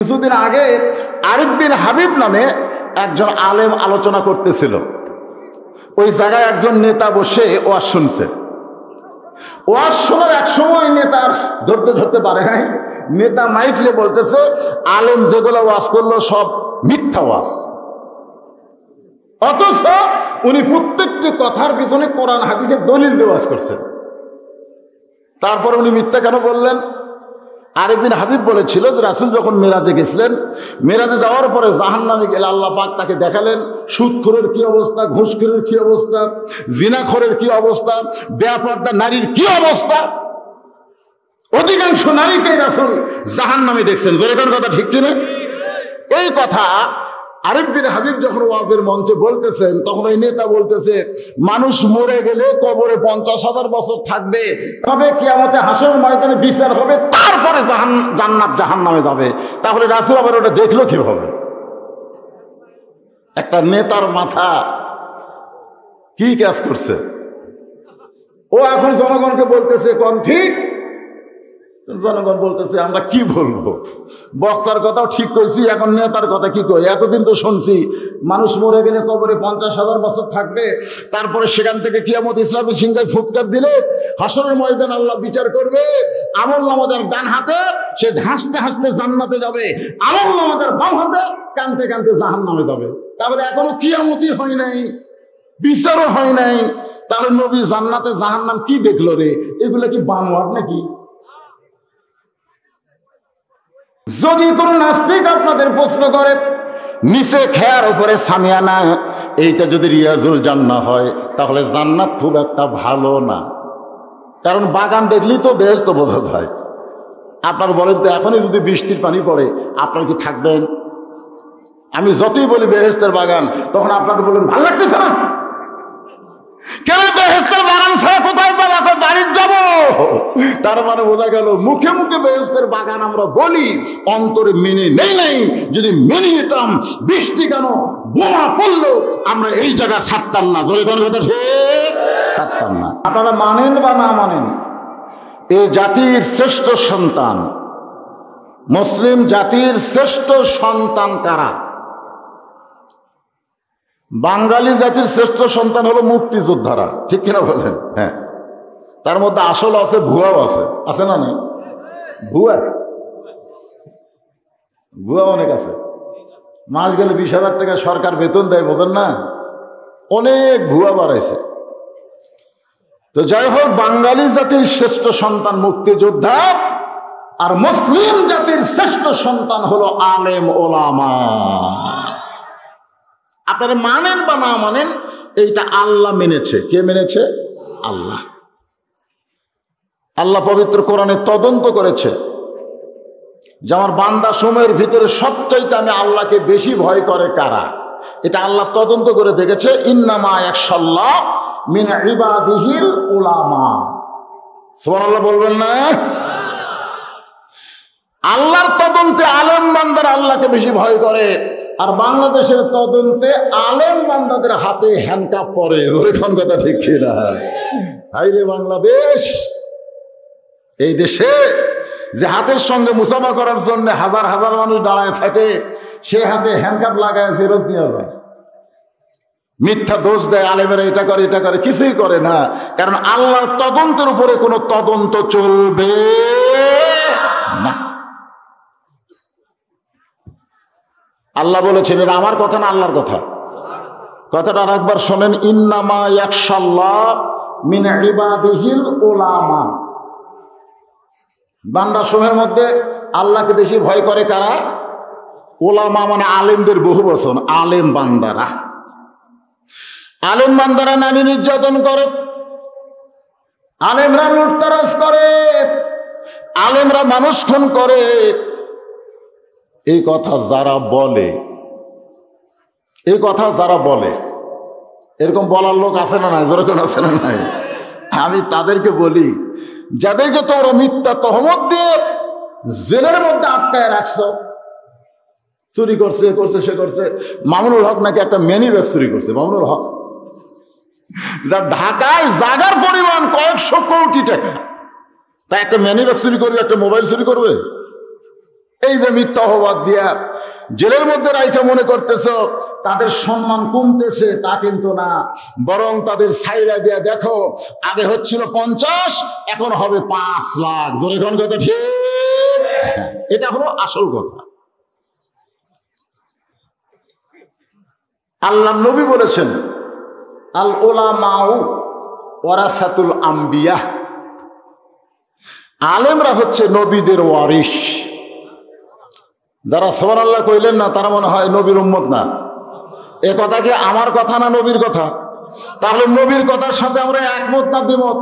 কিছুদিন আগে আরিফ বিন হাবিব নামে একজন আলেম আলোচনা করতেছিল। ওই জায়গায় একজন নেতা বসে ওয়াজ শুনছে। ওয়াজ শোনার এক সময় নেতার ধরতে পারে নাই। নেতা মাইকলে বলতেছে, আলেম যেগুলো ওয়াজ করলো সব মিথ্যা ওয়াজ। অথচ উনি প্রত্যেকটি কথার পিছনে কোরআন হাদিসের দলিল দিয়ে ওয়াজ করছেন। তারপরে উনি মিথ্যা কেন বললেন? আরিফ বিন হাবিব বলেছিল যে রাসূল যখন মেরাজে গেছিলেন, মেরাজে যাওয়ার পরে জাহান্নামে গেলে আল্লাহ পাক তাকে দেখালেন সুদখোরের কি অবস্থা, ঘুষখোরের কি অবস্থা, জিনাখোরের কি অবস্থা, বেপরদা নারীর কি অবস্থা। অধিকাংশ নারীকেই রাসূল জাহান্নামে দেখছেন। জোরে কোন কথা ঠিক কিনা? এই কথা আরিফ বিন হাবিব যখন ওয়াজের মঞ্চে বলতেছেন, তখন ওই নেতা বলতেছে, মানুষ মরে গেলে কবরে 50,000 বছর থাকবে, তবে কিয়ামতে হাসরের ময়দানে বিচার হবে, তারপরে জান্নাত জাহান্নামে যাবে। তাহলে রাসূল আবার ওটা দেখলো কিভাবে? একটা নেতার মাথা কি কাজ করছে? ও এখন জনগণকে বলতেছে কোন ঠিক, জনগণ বলতেছে আমরা কি বলবো, বক্তার কথাও ঠিক কইছি, এখন নেতার কথা কি কই? এতদিন তো শুনছি মানুষ মরে গেলে কবরে 50,000 বছর থাকবে, তারপরে সেখান থেকে কিয়ামত ইসলামের সিংহায় ফুৎকার দিলে হাসরের ময়দান আল্লাহ বিচার করবে। আমল নামাজের ডান হাতে সে হাসতে হাসতে জান্নাতে যাবে, আমল নামাজের বাম হাতে কানতে কানতে জাহান্নামে যাবে। তাহলে এখনো কিয়ামতই হয় নাই, বিচারও হয় নাই, তাহলে নবী জান্নাতে জাহান্নাম কি দেখলো রে? এগুলো কি বানোয়াট নাকি? যদি কোন নাস্তিক আপনাদের প্রশ্ন করে নিচে খেয়ার উপরে সামিয়ানা, এইটা যদি রিয়াজুল জান্নাহ হয়, তাহলে জান্নাত খুব একটা ভালো না। কারণ বাগান দেখলেই তো বেহেশত বোঝা যায়। আপনার বলেন তো, এখনই যদি বৃষ্টির পানি পড়ে আপনার কি থাকবেন? আমি যতই বলি বেহেশতের বাগান, তখন আপনারা বলেন ভালো লাগতেছে না। কেন বেহেশতের বাগান ছাড়া কোথায় যাবো? বাড়ির যাবো। তার মানে বোঝা গেল মুখে মুখে বেহেশতের বাগান আমরা বলি, অন্তরে মেনে নেই নাই। যদি মেনে নিতাম, বৃষ্টি কেন বোমা পড়লো আমরা এই জায়গা ছাড়তাম না। জোরে কোন কথা ঠিক ছাড়তাম না। আপনারা মানেন বা না মানেন, এই জাতির শ্রেষ্ঠ সন্তান, মুসলিম জাতির শ্রেষ্ঠ সন্তান কারা? বাঙালি জাতির শ্রেষ্ঠ সন্তান হলো মুক্তিযোদ্ধারা, ঠিক কিনা বলেন? হ্যাঁ, তার মধ্যে আসল আছে, ভুয়াও আছে। আছে না? নেই? ভুয়া ভুয়া অনেক আছে। মাস গেলে 20,000 টাকা সরকার বেতন দেয়, বোঝেন না? অনেক ভুয়া বাড়াইছে। তো যাই হোক, বাঙালি জাতির শ্রেষ্ঠ সন্তান মুক্তিযোদ্ধা, আর মুসলিম জাতির শ্রেষ্ঠ সন্তান হলো আলেম ওলামা। আপনারা মানেন বা না মানেন, এইটা আল্লাহ মেনেছে। কে মেনেছে? আল্লাহ। আল্লাহ পবিত্র কোরআনে তদন্ত করেছে যে আমার বান্দা সময়ের ভিতরে সবচাইতে আমি আল্লাহকে বেশি ভয় করে কারা। এটা আল্লাহ তদন্ত করে দেখেছে। ইন্নামা ইয়াখশাল্লাহ মিন ইবাদিহিল উলামা। সুবহানাল্লাহ বলবেন না? আল্লাহর তদন্তে আলেম বান্দারা আল্লাহকে বেশি ভয় করে, আর বাংলাদেশের তদন্তে আলেম বান্দাদের হাতে হ্যান্ডকাপ পরে। ওরকম কথা ঠিক কিনা? হাই রে বাংলাদেশ! এই দেশে যে হাতের সঙ্গে মুসাফা করার জন্য হাজার হাজার মানুষ দাঁড়ায় থাকে, সে হাতে হ্যান্ডকাপ লাগায় ফেরত নিয়ে যায়। মিথ্যা দোষ দেয় আলেমেরা, এটা করে এটা করে, কিছুই করে না। কারণ আল্লাহর তদন্তের উপরে কোনো তদন্ত চলবে না। আল্লাহ বলেছেন, এটা আমার কথা না আল্লাহর কথা। কথাটা আর একবার শোনেন, ইন্নামা ইয়াখশাল্লাহ মিন ইবাদিহিল উলামা। বান্দা সময়ের মধ্যে আল্লাহকে বেশি ভয় করে কারা? ওলামা মানে আলেমদের বহু বচন, আলেম বান্দারা। আলেম বান্দারা নারী নির্যাতন করে, আলেমরা লুটতরাজ করে, আলেমরা মানুষ খুন করে। এই কথা যারা বলে, এই কথা যারা বলে, এরকম বলার লোক আছে না নাই? যেরকম আছে না নাই? আমি তাদেরকে বলি, যাদেরকে তোমরা মিথ্যা তহমত দিয়ে জেলের মধ্যে আটকায় রাখছ, চুরি করছে, এ করছে, সে করছে। মামুনুল হক নাকি একটা মিনি ব্যাগ চুরি করছে। মামুনুল হক, যা ঢাকায় জাগার পরিমাণ কয়েকশো কোটি টাকা, তা একটা মিনি ব্যাগ চুরি করবে, একটা মোবাইল চুরি করবে? এই যে মিথ্যা অপবাদ দিয়া জেলের মধ্যে রাইখা মনে করতেছ তাদের সম্মান কমতেছে, তা কিন্তু না, বরং তাদের ছাইরা দিয়া দেখো আগে হচ্ছিল 50, এখন হবে 5 লাখ। জোরে কোন কথা ঠিক? এটা হলো আসল কথা। আল্লাহ নবী বলেছেন, আল উলামাউ ওয়ারাসাতুল আম্বিয়া, আলেমরা হচ্ছে নবীদের ওয়ারিস। যারা সুবহানাল্লাহ কইলেন না তারা মনে হয় নবীর উম্মত না। এ কথা কি আমার কথা না নবীর কথা? তাহলে নবীর কথার সাথে আমরা একমত না দ্বিমত?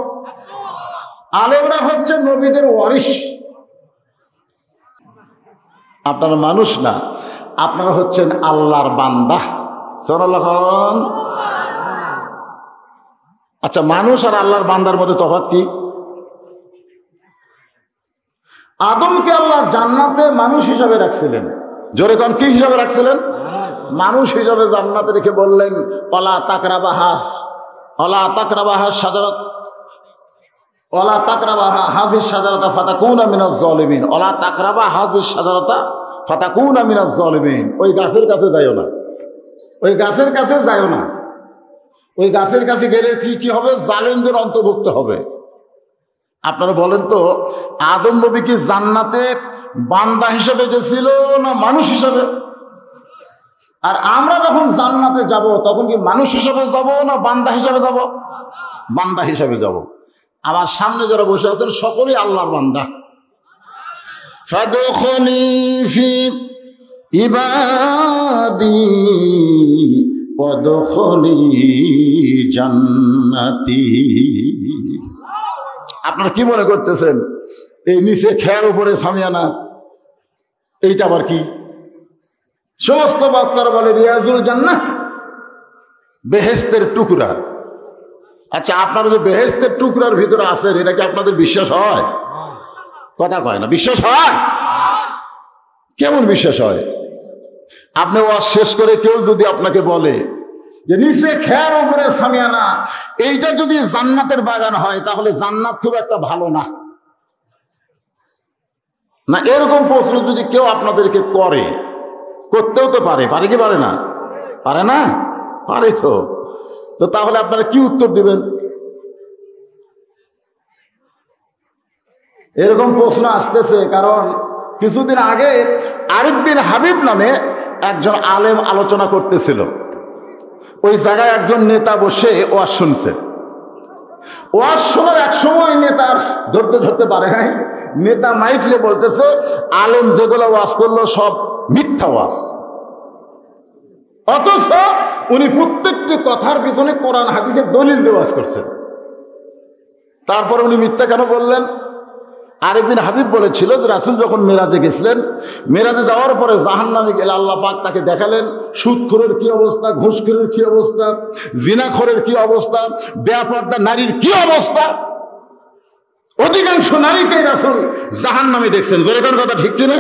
আলেমরা হচ্ছে নবীদের ওয়ারিস। আপনারা মানুষ না, আপনারা হচ্ছেন আল্লাহর বান্দা। সুবহানাল্লাহ। আচ্ছা, মানুষ আর আল্লাহর বান্দার মধ্যে তফাৎ কি? আদমকে আল্লাহ জান্নাতে মানুষ হিসাবে রাখছিলেন। জোরে কোন কি হিসাবে রাখছিলেন? মানুষ হিসাবে জান্নাতে রেখে বললেন, ওয়ালা তাকরাবাহা, ওয়ালা তাকরাবাহা শাজারাত, ওয়ালা তাকরাবাহা হাযিস শাজারাতা ফাতাকুনা মিনাজ জালিমিন, ওয়ালা তাকরাবা হাযিস শাজারাতা ফাতাকুনা মিনাজ জালিমিন। ওই গাছের কাছে যাইও না, ওই গাছের কাছে যাইও না। ওই গাছের কাছে গেলে কি হবে? জালেমদের অন্তর্ভুক্ত হবে। আপনারা বলেন তো, আদম নবী কি জান্নাতে বান্দা হিসেবে গেছিল না মানুষ হিসেবে? আর আমরা যখন জান্নাতে যাব তখন কি মানুষ হিসেবে যাব না বান্দা হিসেবে যাব? বান্দা হিসেবে যাব। আমার সামনে যারা বসে আছেন সকলেই আল্লাহর বান্দা। ফাদখুলি ফি ইবাদি ওয়াদখুলি জান্নাতি। আপনারা কি মনে করতেছেন এই নিচে খেয়ার উপরে সামিয়ানা এইটা আবার কি? সমস্ত বক্তারা বলে রিয়াজুল জান্নাহ, বেহেশতের টুকরা। আচ্ছা, আপনারা যে বেহেশতের টুকরার ভিতরে আছেন এটা কি আপনাদের বিশ্বাস হয়? কথা কয় না, বিশ্বাস হয়? কেমন বিশ্বাস হয়? আপনি ওয়াজ শেষ করে কেউ যদি আপনাকে বলে যে নিচে খেয়ার উপরে সামিয়ানা, এইটা যদি জান্নাতের বাগান হয় তাহলে জান্নাত খুব একটা ভালো না, না এরকম প্রশ্ন যদি কেউ আপনাদেরকে করে, করতেও তো পারে, পারে কি পারে না? পারে না? পারে তো। তো তাহলে আপনারা কি উত্তর দিবেন? এরকম প্রশ্ন আসতেছে কারণ কিছুদিন আগে আরিফ বিন হাবিব নামে একজন আলেম আলোচনা করতেছিল। ওই জায়গায় একজন নেতা বসে ওয়াজ শুনছে। ওয়াজ শোনার এক সময় নেতা ধরতে পারে নাই। নেতা মাইকলে বলতেছে, আলেম যেগুলো ওয়াজ করলো সব মিথ্যা ওয়াজ। অথচ উনি প্রত্যেকটি কথার পিছনে কোরআন হাদিসের দলিল দিয়ে ওয়াজ করছেন। তারপরে উনি মিথ্যা কেন বললেন? আরিফ বিন হাবিব বলেছিল যে রাসূল যখন মেরাজে গেছিলেন, মেরাজে যাওয়ার পরে জাহান্নামে গেলে আল্লাহ পাক তাকে দেখালেন সুদখোরের কি অবস্থা, ঘুষখোরের কি অবস্থা, জিনাখোরের কি অবস্থা, বেপরদা নারীর কি অবস্থা। অধিকাংশ নারীকেই রাসূল জাহান্নামে দেখছেন। যেরকম কথা ঠিক কিনা?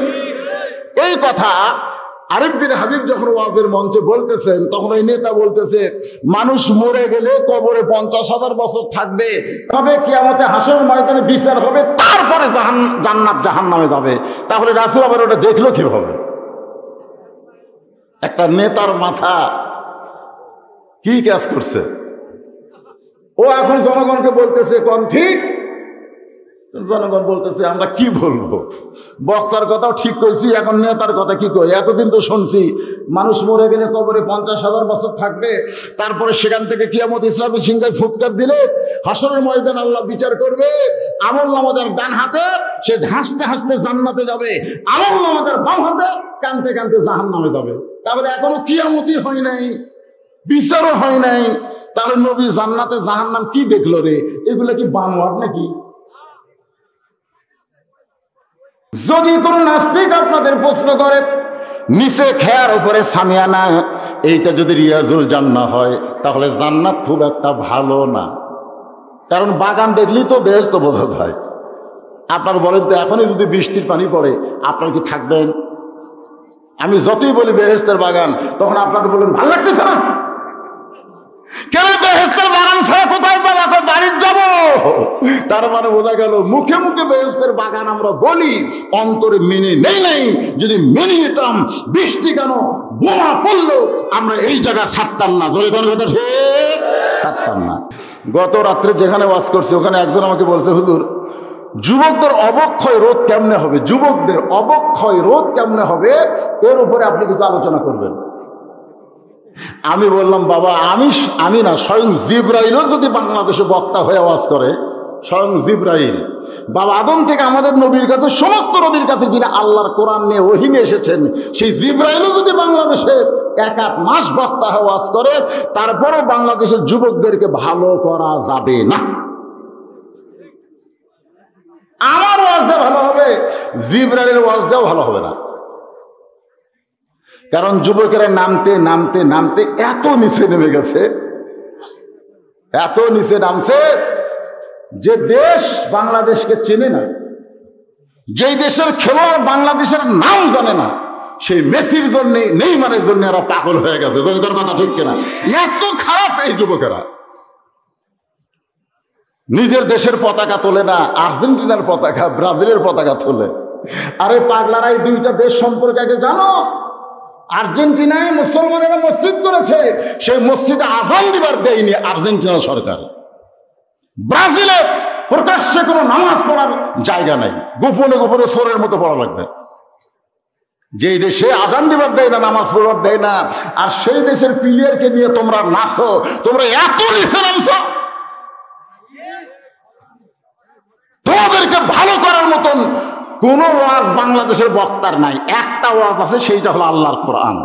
এই কথা আরিফ বিন হাবিব যখন ওয়াজের মঞ্চে বলতেছেন তখন ওই নেতা বলতেছে, মানুষ মরে গেলে কবরে 50,000 বছর থাকবে, তবে কিয়ামতে হাসর ময়দানে বিচার হবে, তারপরে জান্নাত জাহান্নামে যাবে। তাহলে রাসূল আবার ওটা দেখলো কিভাবে? একটা নেতার মাথা কি কাজ করছে? ও এখন জনগণকে বলতেছে কোন ঠিক, জনগণ বলতেছে আমরা কি বলবো, বক্তার কথাও ঠিক কইছি, এখন নেতার কথা কি কই? এতদিন তো শুনছি মানুষ মরে গেলে কবরে 50,000 বছর থাকবে, তারপরে সেখান থেকে কিয়ামত ইসলামী সিংহায় ফুৎকার দিলে হাসরের ময়দান আল্লাহ বিচার করবে। আমল নামাজার ডান হাতে সে হাসতে হাসতে জান্নাতে যাবে, আমল নামাজার বাম হাতে কানতে কানতে জাহান্নামে যাবে। তাহলে এখনো কিয়ামতই হয় নাই, বিচারও হয় নাই, তাহলে নবী জান্নাতে জাহান্নাম কি দেখলো রে? এগুলো কি বানোয়াট নাকি? যদি কোন নাস্তিক আপনাদের প্রশ্ন করে নিচে খেয়ার উপরে সামিয়ানা, এইটা যদি রিয়াজুল জান্নাহ হয় তাহলে জান্নাত খুব একটা ভালো না। কারণ বাগান দেখলেই তো বেহেশত বোঝা যায়। আপনার বলেন তো এখনই যদি বৃষ্টির পানি পড়ে আপনার কি থাকবেন? আমি যতই বলি বেহেশতের বাগান, তখন আপনার বলেন ভালো লাগতেছে না। কেন বেহেশতের বাগান ছাড়া কোথায় যাবো? বাড়িতে যাব। তার মানে বোঝা গেল মুখে মুখে বেহেশতের বাগান আমরা বলি, অন্তরে মেনে নেই নাই। যদি মেনে নিতাম, বৃষ্টি কেন বোমা পড়লো আমরা এই জায়গা ছাড়তাম না। জোরে কোন কথা ঠিক ছাড়তাম না। গত রাত্রে যেখানে ওয়াজ করছি ওখানে একজন আমাকে বলছে, হুজুর যুবকদের অবক্ষয় রোধ কেমনে হবে, যুবকদের অবক্ষয় রোধ কেমনে হবে, এর উপরে আপনি কিছু আলোচনা করবেন। আমি বললাম, বাবা আমি না, স্বয়ং জিবরাইলও যদি বাংলাদেশে বক্তা হয়ে আওয়াজ করে, স্বয়ং জিবরাইল বাবা আদম থেকে আমাদের নবীর কাছে, সমস্ত নবীর কাছে যিনি আল্লাহর কোরআন নিয়ে ওহী নিয়ে এসেছেন, সেই জিবরাইলও যদি বাংলাদেশে এক মাস বক্তা হয়ে আওয়াজ করে, তারপরও বাংলাদেশের যুবকদেরকে ভালো করা যাবে না। আমার ওয়াজ দেওয়া ভালো হবে, জিবরাইলের ওয়াজ দেওয়া ভালো হবে না। কারণ যুবকেরা নামতে নামতে নামতে এত নিচে নেমে গেছে, এত নিচে নামছে যে দেশ বাংলাদেশকে চেনে না, যেই দেশের খেলোয়াড় বাংলাদেশের নাম জানে না, সেই মেসির জন্য, নেইমারের জন্য এরা পাগল হয়ে গেছে। কথা ঠিক কিনা? এত খারাপ এই যুবকেরা। নিজের দেশের পতাকা তোলে না, আর্জেন্টিনার পতাকা, ব্রাজিলের পতাকা তোলে। আরে পাগলারা, এই দুইটা দেশ সম্পর্কে আগে জানো। আর্জেন্টিনায় মুসলমানেরা মসজিদ করেছে, সেই মসজিদে আযান দিবার দেয়নি আর্জেন্টিনা সরকার। ব্রাজিলে প্রকাশ্যে কোনো নামাজ পড়ার জায়গা নাই, গোপনে গোপনে চোরের মতো পড়া লাগবে। যেই দেশে আযান দিবার দেয় না, নামাজ পড়ার দেয় না, আর সেই দেশের প্লেয়ারকে নিয়ে তোমরা নাচো, তোমরা এত নিচে নামছো। তোমাদেরকে ভালো করার মতন কোন ওয়াজ বাংলাদেশের বক্তার নাই। একটা ওয়াজ আছে, সেইটা হলো আল্লাহর কোরআন।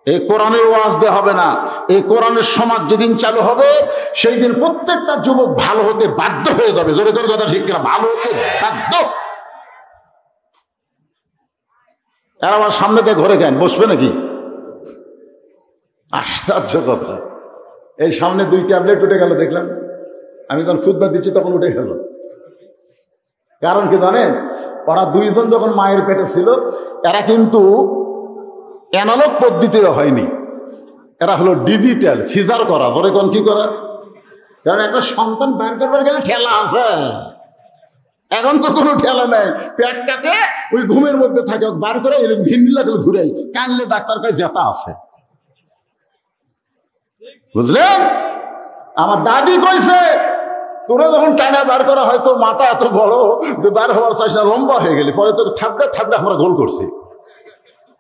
এই কোরআনের ওয়াজ দেওয়া হবে না। এই কোরআনের সমাজ যেদিন চালু হবে, সেই দিন প্রত্যেকটা যুবক ভালো হতে বাধ্য হয়ে যাবে। জোরে জোরে কথা ঠিক কিনা? ভালো হতে বাধ্য। এর আমার সামনে দিয়ে ঘরে কেন বসবে নাকি? আশ্চর্য কথা। এই সামনে 2 ট্যাবলেট উঠে গেল দেখলাম, আমি যখন খুতবা দিচ্ছি তখন উঠে গেল। কারণ কি জানেন? ওরা 2 জন যখন মায়ের পেটে ছিল, এরা কিন্তু অ্যানালগ পদ্ধতিতে হয়নি, এরা হলো ডিজিটাল, সিজার করা। ধরে কোন কি করা? কারণ একটা সন্তান বের করবার গেলে ঠেলা আছে, এখন তো কোনো ঠেলা নাই। পেট কাটে, ওই ঘুমের মধ্যে থাকে, বার করে এরকম ভিন্ডি লাগলে ঘুরাই, কানলে ডাক্তার কয় জেতা আছে। বুঝলেন? আমার দাদি কইছে, তোরা যখন টানা বার করা হয়তো মাথা এত বড় যে বার হওয়ার চাইছে না, লম্বা হয়ে গেলি, পরে তোকে থাপড়ে থাপড়ে আমরা গোল করছি।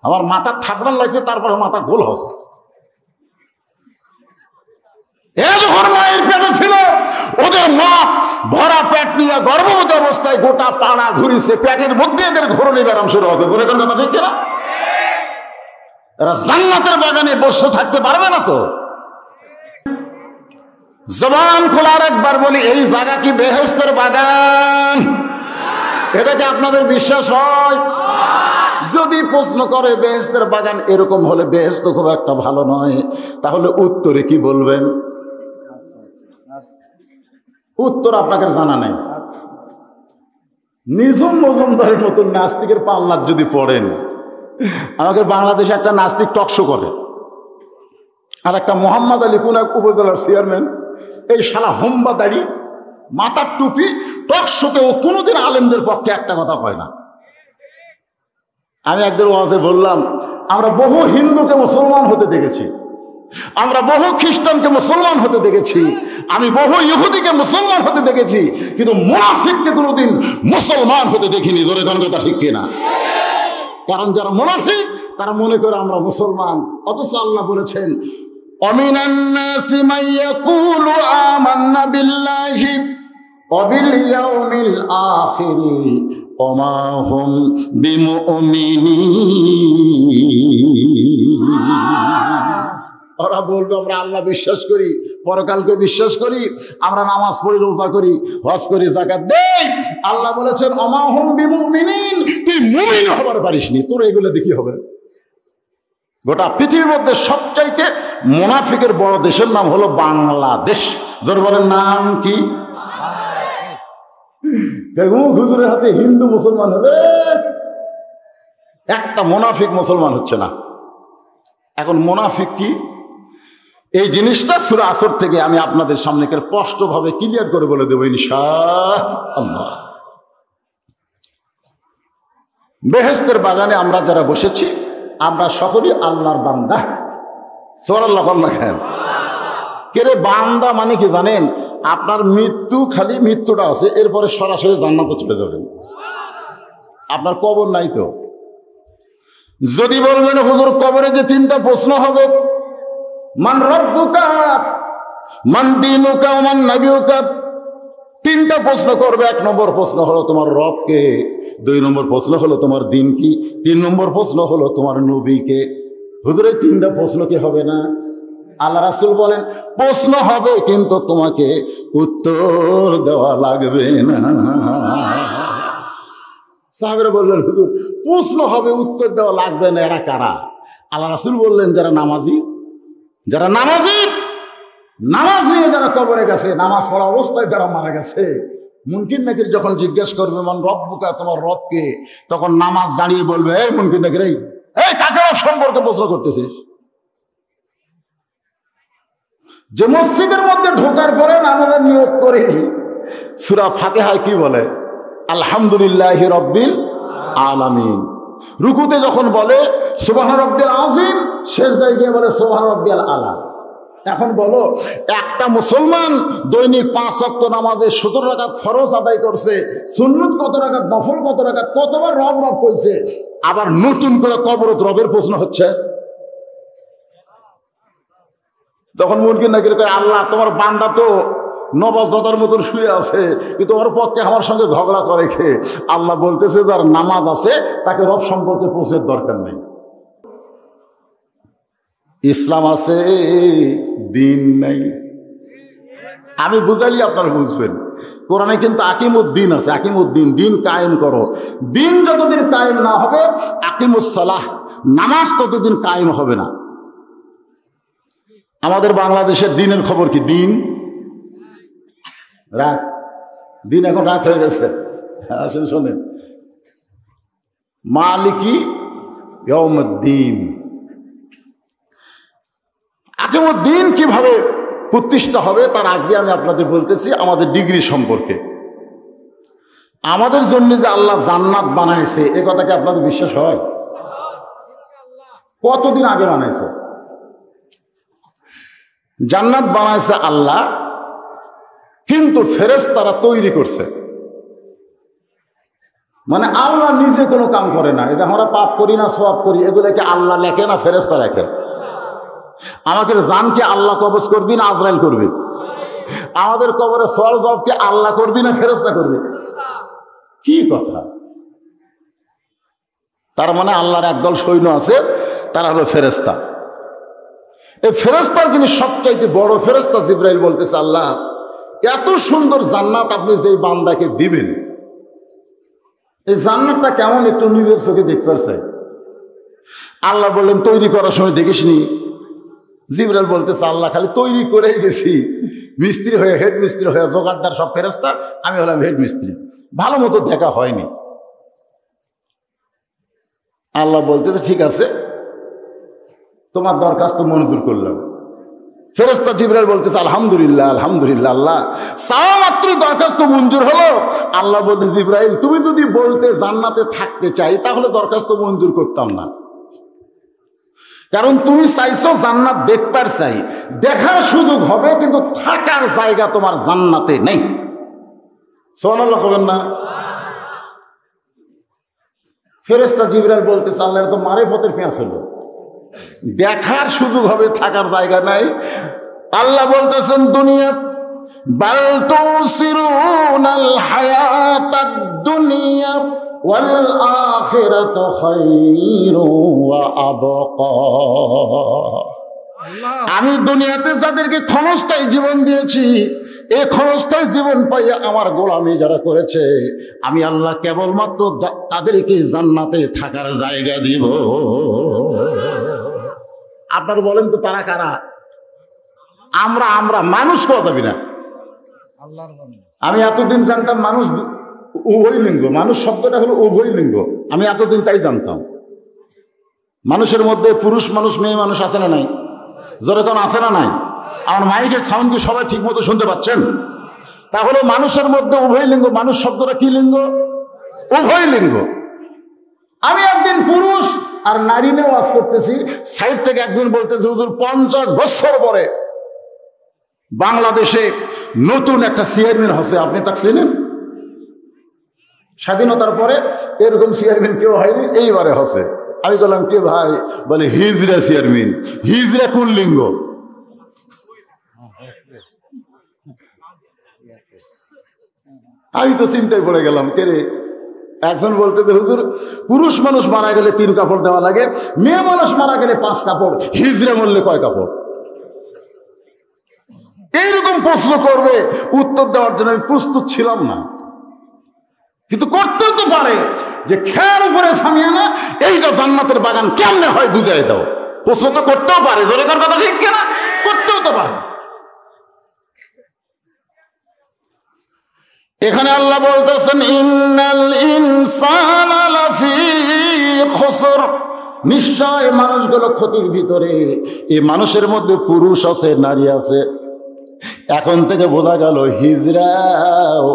আমার মাথা থাপড়ান লাগছে, তারপরে মাথা গোল হচ্ছে। যখন মায়ের পেটে ছিল, ওদের মা ভরা পেট নিয়ে গর্ভবতী অবস্থায় গোটা পাড়া ঘুরিছে, পেটের মধ্যে এদের ঘূর্ণি ব্যায়াম শুরু হচ্ছে। কথা ঠিক কিনা? এরা জান্নাতের বাগানে বসে থাকতে পারবে না তো। জবান খোলার একবার বলি, এই জায়গা কি বেহেশতের বাগান? এটা কি আপনাদের বিশ্বাস হয়? যদি প্রশ্ন করে বেহেশতের বাগান এরকম হলে বেহেশত খুব একটা ভালো নয়, তাহলে উত্তরে কি বলবেন? উত্তর আপনাকে জানা নেই। নিঝুম মজুমদারের মতন নাস্তিকের পাল্লার যদি পড়েন, আমাদের বাংলাদেশে একটা নাস্তিক টকশো করে, আর একটা মোহাম্মদ আলী কোন এক উপজেলার চেয়ারম্যান, এই শালা হোম্বা দাড়ি, মাথার টুপি, টকশোতে ও কোনোদিন আলেমদের পক্ষে একটা কথা কয় না। আমি একদিন ওয়াজে বললাম, আমরা বহু হিন্দুকে মুসলমান হতে দেখেছি, আমরা বহু খ্রিস্টানকে মুসলমান হতে দেখেছি, আমি বহু ইহুদিকে মুসলমান হতে দেখেছি, কিন্তু মুনাফিককে কোনোদিন মুসলমান হতে দেখিনি। জোরে কোন কথা ঠিক কিনা? কারণ যারা মুনাফিক তারা মনে করে আমরা মুসলমান, অথচ আল্লাহ বলেছেন, অমিনান নাসি মান ইয়াকুলু আমান্না বিল্লাহি ওয়া বিল ইয়াউমিল আখির ওয়া মা হুম বিমুমিনিন। ওরা বলবে আমরা আল্লাহ বিশ্বাস করি, পরকালকে বিশ্বাস করি, আমরা নামাজ পড়ি, রোজা করি, হজ করি, যাকাত দেই। আল্লাহ বলেছেন ওয়া মা হুম বিমুমিনিন, তুই মুমিন হবার পারিসনি, তোর এগুলো দেখি হবে। গোটা পৃথিবীর মধ্যে সবচাইতে মুনাফিকের বড় দেশের নাম হলো বাংলাদেশ। যার বলেন নাম কি? হুজুরের হাতে হিন্দু মুসলমান হবে, একটা মুনাফিক মুসলমান হচ্ছে না। এখন মুনাফিক কি? এই জিনিসটা সূরা আসর থেকে আমি আপনাদের সামনে স্পষ্টভাবে ক্লিয়ার করে বলে দেবো ইনশাআল্লাহ। বেহেশতের বাগানে আমরা যারা বসেছি আমরা সকলেই আল্লাহর বান্দা। সুবহানাল্লাহ খান। কেরে বান্দা মানে কি জানেন? আপনার মৃত্যু, খালি মৃত্যুটা আছে, এরপরে সরাসরি জান্নাতে চলে যাবেন, আপনার কবর নাই তো। যদি বলবেন হুজুর কবরে যে তিনটা প্রশ্ন হবে, মান রব্বুকা, মান দীনুকা, মান নবিয়ুকা, তিনটা প্রশ্ন করবে। 1 নম্বর প্রশ্ন হলো তোমার রবকে, 2 নম্বর প্রশ্ন হলো তোমার দিন কি, 3 নম্বর প্রশ্ন হলো তোমার নবীকে। হুজুর এই 3টা প্রশ্ন কি হবে না? আল্লাহ রাসূল বলেন প্রশ্ন হবে কিন্তু তোমাকে উত্তর দেওয়া লাগবে না। সাহাবীরা বললেন হুজুর প্রশ্ন হবে উত্তর দেওয়া লাগবে না, এরা কারা? আল্লাহ রাসূল বললেন যারা নামাজি, যারা নামাজি, নামাজ নিয়ে যারা কবরে গেছে, নামাজ পড়া অবস্থায় যারা মারা গেছে, মুনকির নাকির যখন জিজ্ঞেস করবে মান রব্বুকা, তোমার রবকে, তখন নামাজ দাঁড়িয়ে বলবে এই মুনকির নাকির, এই কাকে রব সম্পর্কে প্রশ্ন করতেছিস? যে মসজিদের মধ্যে ঢোকার পরে নামাজের নিয়ত করে সূরা ফাতিহায় কি বলে? আলহামদুলিল্লাহি রাব্বিল আলামিন। রুকুতে যখন বলে সুবহান রাব্বিল আযীম, সিজদায় গিয়ে বলে সুবহান রাব্বিল আলা। এখন বলো একটা মুসলমান দৈনিক 5 ওয়াক্ত নামাজে 17 রাকাত ফরজ আদায় করছে, সুন্নত কত রাকাত, নফল কত রাকাত, কতবার রব রব কইছে, আবার নতুন করে কবরত রবের প্রশ্ন হচ্ছে। তখন মুনকির নাকির কয় আল্লাহ তোমার বান্দা তো নবজাদার মতন শুয়ে আছে, কিন্তু ওর পক্ষে আমার সঙ্গে ঝগড়া করে খে। আল্লাহ বলতেছে যার নামাজ আছে তাকে রব সম্পর্কে প্রশ্নের দরকার নেই। ইসলাম আছে, দিন নাই। আমি বুঝালি আপনারা বুঝবেন। কোরআনে কিন্তু আকিমুদ্দিন আছে, আকিমুদ্দিন, দিন কায়েম করো। দিন যতদিন কায়েম না হবে, আকিমুসসালাহ, নামাজ ততদিন কায়েম হবে না। আমাদের বাংলাদেশের দিনের খবর কি? দিন রাত, দিন এখন রাত হয়ে গেছে। আসেন শোনেন, মালিকি ইয়াউমুদ্দিন, আকিমুদ্দিন কিভাবে প্রতিষ্ঠা হবে তার আগে আমি আপনাদের বলতেছি আমাদের ডিগ্রি সম্পর্কে। আমাদের জন্য যে আল্লাহ জান্নাত বানাইছে এ কথা কি আপনাদের বিশ্বাস হয়? কতদিন আগে বানাইছে? জান্নাত বানাইছে আল্লাহ, কিন্তু ফেরেশতারা তৈরি করছে। মানে আল্লাহ নিজে কোনো কাম করে না। এটা আমরা পাপ করি না সওয়াব করি, এগুলোকে আল্লাহ লেখে না ফেরেশতা লেখে। আমাদের জানকে আল্লাহ কবজ করবি না আজরাইল করবি? আমাদের কবরে সওয়াল জবাবকে আল্লাহ করবি না ফেরেশতা করবি? কি কথা! তার মানে আল্লাহর একদল সৈন্য আছে, তারা হলো ফেরেশতা। এই ফেরেশতার যিনি সবচাইতে বড় ফেরেশতা জিবরাইল বলতেছে আল্লাহ এত সুন্দর জান্নাত আপনি যেই বান্দাকে দিবেন, এই জান্নাতটা কেমন একটু নিজের চোখে দেখতে পারছে? আল্লাহ বললেন তৈরি করার সময় দেখিসনি? জিবরাইল বলতেছে আল্লাহ খালি তৈরি করেই গেছি, মিস্ত্রি হয়ে, হেড মিস্ত্রি হয়ে, জোগাড়দার সব ফেরেশতা, আমি হলাম হেড মিস্ত্রি, ভালো মতো দেখা হয়নি। আল্লাহ বলতেছে ঠিক আছে, তোমার দরখাস্ত মঞ্জুর করলাম। ফেরেশতা জিবরাইল বলতেছে আলহামদুলিল্লাহ আলহামদুলিল্লাহ। আল্লাহ চাওয়া মাত্রই দরখাস্ত মঞ্জুর হলো। আল্লাহ বলতে জিবরাইল তুমি যদি বলতে জান্নাতে থাকতে চাই তাহলে দরখাস্ত মঞ্জুর করতাম না, কারণ তুমি চাইছো জান্নাত দেখবার চাই, দেখার সুযোগ হবে কিন্তু থাকার জায়গা তোমার জান্নাতে নেই। সুবহানাল্লাহ হবেন না? ফেরেশতা জিবরাইল বলতেছে আল্লাহ তো মারিফতের পেঁয়াজ হলো, দেখার সুযোগ হবে থাকার জায়গা নাই। আল্লাহ বলতেছেন দুনিয়া বাল তুসিরুনাল হায়াতাদ দুনিয়া ওয়াল আখিরাতু খায়রুন ওয়া আবকা। আমি দুনিয়াতে যাদেরকে ক্ষণস্থায়ী জীবন দিয়েছি, এই ক্ষণস্থায়ী জীবন পাইয়া আমার গোলামি যারা করেছে, আমি আল্লাহ কেবলমাত্র তাদেরকে জান্নাতে থাকার জায়গা দিব। আপনারা বলেন তো তারা কারা? আমরা মানুষ কথা না। আমি এতদিন জানতাম মানুষ উভয় লিঙ্গ, মানুষ শব্দটা হলো উভয় লিঙ্গ, আমি এতদিন তাই জানতাম। মানুষের মধ্যে পুরুষ মানুষ মেয়ে মানুষ আছে না নাই? যেরকম আছে না নাই? আমার মাইকের সাউন্ড কি সবাই ঠিক মতো শুনতে পাচ্ছেন? তাহলে মানুষের মধ্যে উভয় লিঙ্গ, মানুষ শব্দটা কি লিঙ্গ? উভয় লিঙ্গ। আমি একদিন পুরুষ আর নারী নিয়ে ওয়াজ করতেছি, সাইড থেকে একজন বলতেছে হুজুর 50 বছর পরে বাংলাদেশে নতুন একটা চেয়ারম্যান হচ্ছে, আপনি তাকে চেনেন? স্বাধীনতার পরে এরকম চেয়ারম্যান কেউ হয়নি, এইবারে হচ্ছে। আমি বললাম কে ভাই? বলে হিজড়া চেয়ারম্যান। হিজড়া কোন লিঙ্গ? আমি তো চিন্তায় পড়ে গেলাম, কে রে? একজন বলতে যে হুজুর পুরুষ মানুষ মারা গেলে 3 কাপড় দেওয়া লাগে, মেয়ে মানুষ মারা গেলে 5 কাপড়, হিজড়া মরলে কয় কাপড়? এইরকম প্রশ্ন করবে, উত্তর দেওয়ার জন্য আমি প্রস্তুত ছিলাম না, কিন্তু করতেও তো পারে যে খেয়ার উপরে সামিয়ানা, এইটা জান্নাতের বাগান কেমনে হয় বুঝাই দাও। প্রশ্ন তো করতেও পারে, জোরেকার কথা ঠিক কিনা? করতেও তো পারে। এখানে আল্লাহ বলতেছেন ইন্নাল ইনসানা লাফি খুসর, নিশ্চয় মানুষগুলো ক্ষতির ভিতরে। এই মানুষের মধ্যে পুরুষ আছে, নারী আছে। এখন থেকে বোঝা গেল হিজড়াও,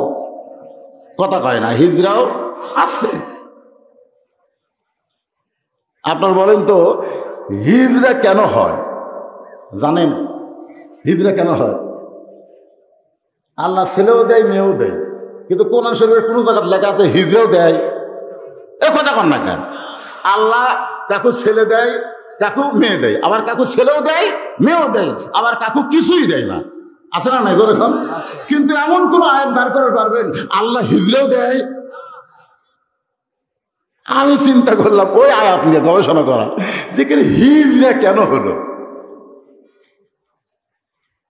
কথা কয় না, হিজড়াও আছে। আপনার বলেন তো হিজড়া কেন হয়? জানেন হিজড়া কেন হয়? আল্লাহ ছেলেও দেয়, মেয়েও দেয়, কিন্তু কোরআন শরীফের কোনো জায়গায় লেখা আছে হিজড়াও দেয়? এ কথা কন না কেন? আল্লাহ কাকু ছেলে দেয়, কাকু মেয়ে দেয়, আবার কাকু ছেলেও দেয়, মেয়েও দেয়, আবার কাকু কিছুই দেয় না, আছে না নাই? যেরকম, কিন্তু এমন কোন আয়াত বার করে পারবেন আল্লাহ হিজড়াও দেয়? আমি চিন্তা করলাম ওই আয়াত নিয়ে গবেষণা করা, যে হিজড়া কেন হলো।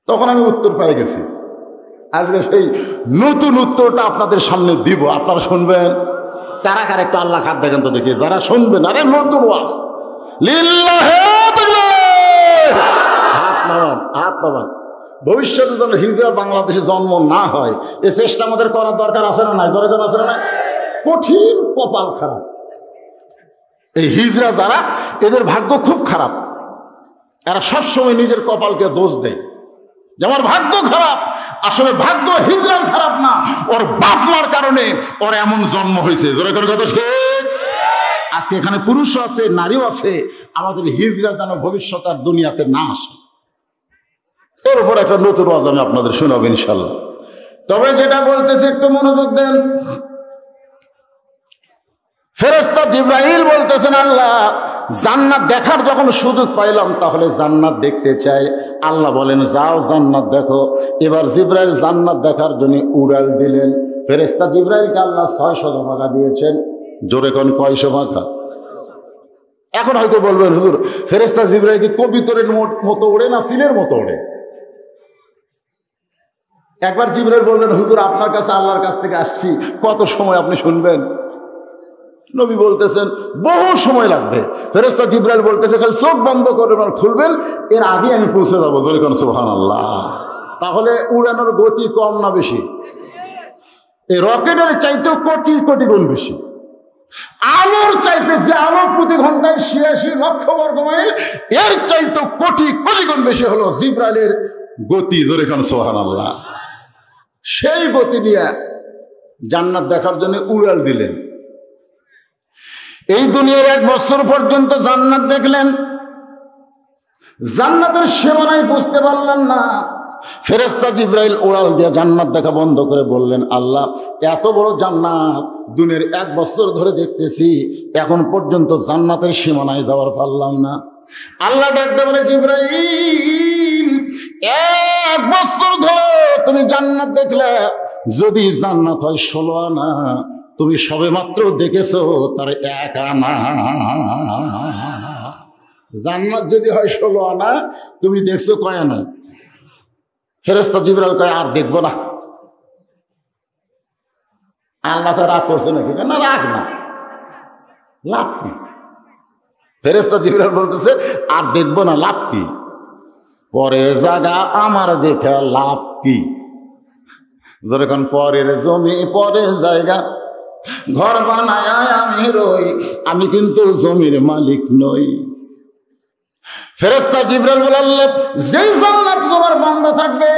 তখন আমি উত্তর পেয়ে গেছি। আজকে সেই নতুন উত্তরটা আপনাদের সামনে দিব, আপনারা শুনবেন। কারা কারা একটু আল্লাহ খাদ দেখেন তো দেখি, যারা শুনবেন। আরে নতুন ওয়াজ, লিল্লাহি তাকবীর, হাত নামান, হাত নামান। ভবিষ্যতে যেন হিজড়া বাংলাদেশে জন্ম না হয়, এ চেষ্টা আমাদের করার দরকার আছে না নাই? দরকার আছে না? কঠিন কপাল খারাপ এই হিজড়া যারা, এদের ভাগ্য খুব খারাপ। এরা সবসময় নিজের কপালকে দোষ দেয় যে আমার ভাগ্য খারাপ। আসলে ভাগ্য হিজড়ার খারাপ না, ওর বাপ মার কারণে ওর এমন জন্ম হয়েছে। জোরে কথা ঠিক। আজকে এখানে পুরুষও আছে, নারীও আছে। আমাদের হিজড়া যেন ভবিষ্যৎ আর দুনিয়াতে না আসে, এর উপর একটা নতুন ওয়াজ আমি আপনাদের শোনাবো ইনশাল্লাহ। তবে যেটা বলতেছে একটু মনোযোগ দেন। ফেরেশতা জিবরাইল বলতেছেন আল্লাহ জান্নাত দেখার যখন সুযোগ পাইলাম তাহলে জান্নাত দেখতে চাই। আল্লাহ বলেন যাও জান্নাত দেখো। এবার জিবরাইল জান্নাত দেখার জন্য উড়াল দিলেন। ফেরেশতা জিবরাইলকে আল্লাহ 600 টাকা দিয়েছেন। জোরে কোন কয়শো টাকা? এখন হয়তো বলবেন হুজুর ফেরেশতা জিবরাইল কি কবিতরের মতো ওড়ে না সিলের মতো ওড়ে? একবার জিবরাইল বললেন হুজুর আপনার কাছে আল্লাহর কাছ থেকে আসছি, কত সময় আপনি শুনবেন? নবী বলতেছেন বহু সময় লাগবে। ফেরেশতা জিবরাইল বলতেছে খালি চোখ বন্ধ করবেন আর খুলবেন, এর আগে আমি পৌঁছে যাবো। জোরে কোন সুবহানাল্লাহ। তাহলে উড়ানোর গতি কম না বেশি? এই রকেটের চাইতেও কোটি কোটি গুণ বেশি। আলোর চাইতে, যে আলো প্রতি ঘন্টায় ৮৬ লক্ষ বর্গ মাইল, এর চাইতেও কোটি কোটি গুণ বেশি হলো জিবরাইলের গতি। জোরে কোন সুবহানাল্লাহ। সেই গতি নিয়ে জান্নাত দেখার জন্য উড়াল দিলেন। এই দুনিয়ার 1 বছর পর্যন্ত জান্নাত দেখলেন, জান্নাতের সীমানায় বুঝতে পারলেন না। ফেরেশতা জিবরাইল উড়াল দিয়ে জান্নাত দেখা বন্ধ করে বললেন আল্লাহ এত বড় জান্নাত দুনিয়ার 1 বছর ধরে দেখতেছি, এখন পর্যন্ত জান্নাতের সীমানায় যাওয়ার পারলাম না। আল্লাহ ডাকতে বলে জিবরাইল 1 বছর ধরে তুমি জান্নাত দেখলে, যদি জান্নাত হয় 16 আনা, তুমি সবে মাত্র দেখেছো তার 1 আনা। জান্নাত যদি হয় 16 আনা, তুমি দেখছো কয় আনা? ফেরেশতা জিবরাইল কয় আর দেখবো না। আল্লাহ রাগ করছে নাকি? না, রাগ না, লাভ কি? ফেরেশতা জিবরাইল বলতেছে আর দেখবো না, লাভ কি? পরের জায়গা আমার দেখে লাভ কি? যখন পরের জমি, পরের জায়গা, ঘর বানায় আমি রই, আমি কিন্তু জমির মালিক নই। ফেরেশতা জিবরাইল বললেন, যেই জান্নাত তোমার বান্দা থাকবে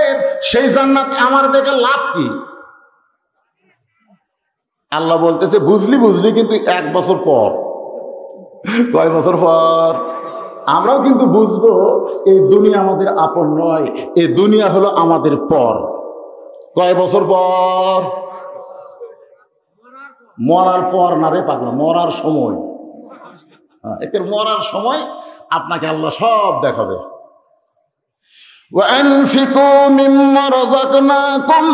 সেই জান্নাত আমার দেখে লাভ কি? আল্লাহ বলতেছে, বুঝলি কিন্তু 1 বছর পর। কয় বছর পর? আমরাও কিন্তু বুঝবো এই দুনিয়া আমাদের আপন নয়, এই দুনিয়া হলো আমাদের পর। কয় বছর পর? মরার পর না রে পাগলা, মরার সময়। একের মরার সময় আপনাকে আল্লাহ সব দেখাবে। وَأَنْفِقُوا مِمَّا رَزَقْنَاكُمْ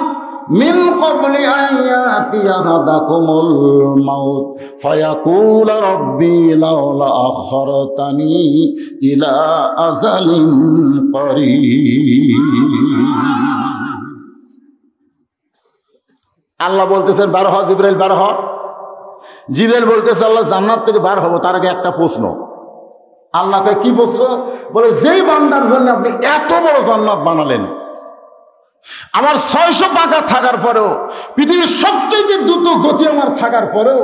مِنْ قَبْلِ أَنْ يَأْتِيَ أَحَدَكُمُ الْمَوْتُ فَيَقُولَ رَبِّي لَوْلَا أَخَّرْتَنِي إِلَى أَجَلٍ قَرِيبٍ। আল্লাহ বলতেছেন, বার হ জিবরাইল, বার হ। জিবরাইল বলতেছে, আল্লাহ জান্নাত থেকে বার হবো, তার আগে একটা প্রশ্ন। আল্লাহকে কি প্রশ্ন? বলে, যেই বান্দার জন্য আপনি এত বড় জান্নাত বানালেন, আমার 600 পাকা থাকার পরেও, পৃথিবীর সবচেয়ে দ্রুত গতি আমার থাকার পরেও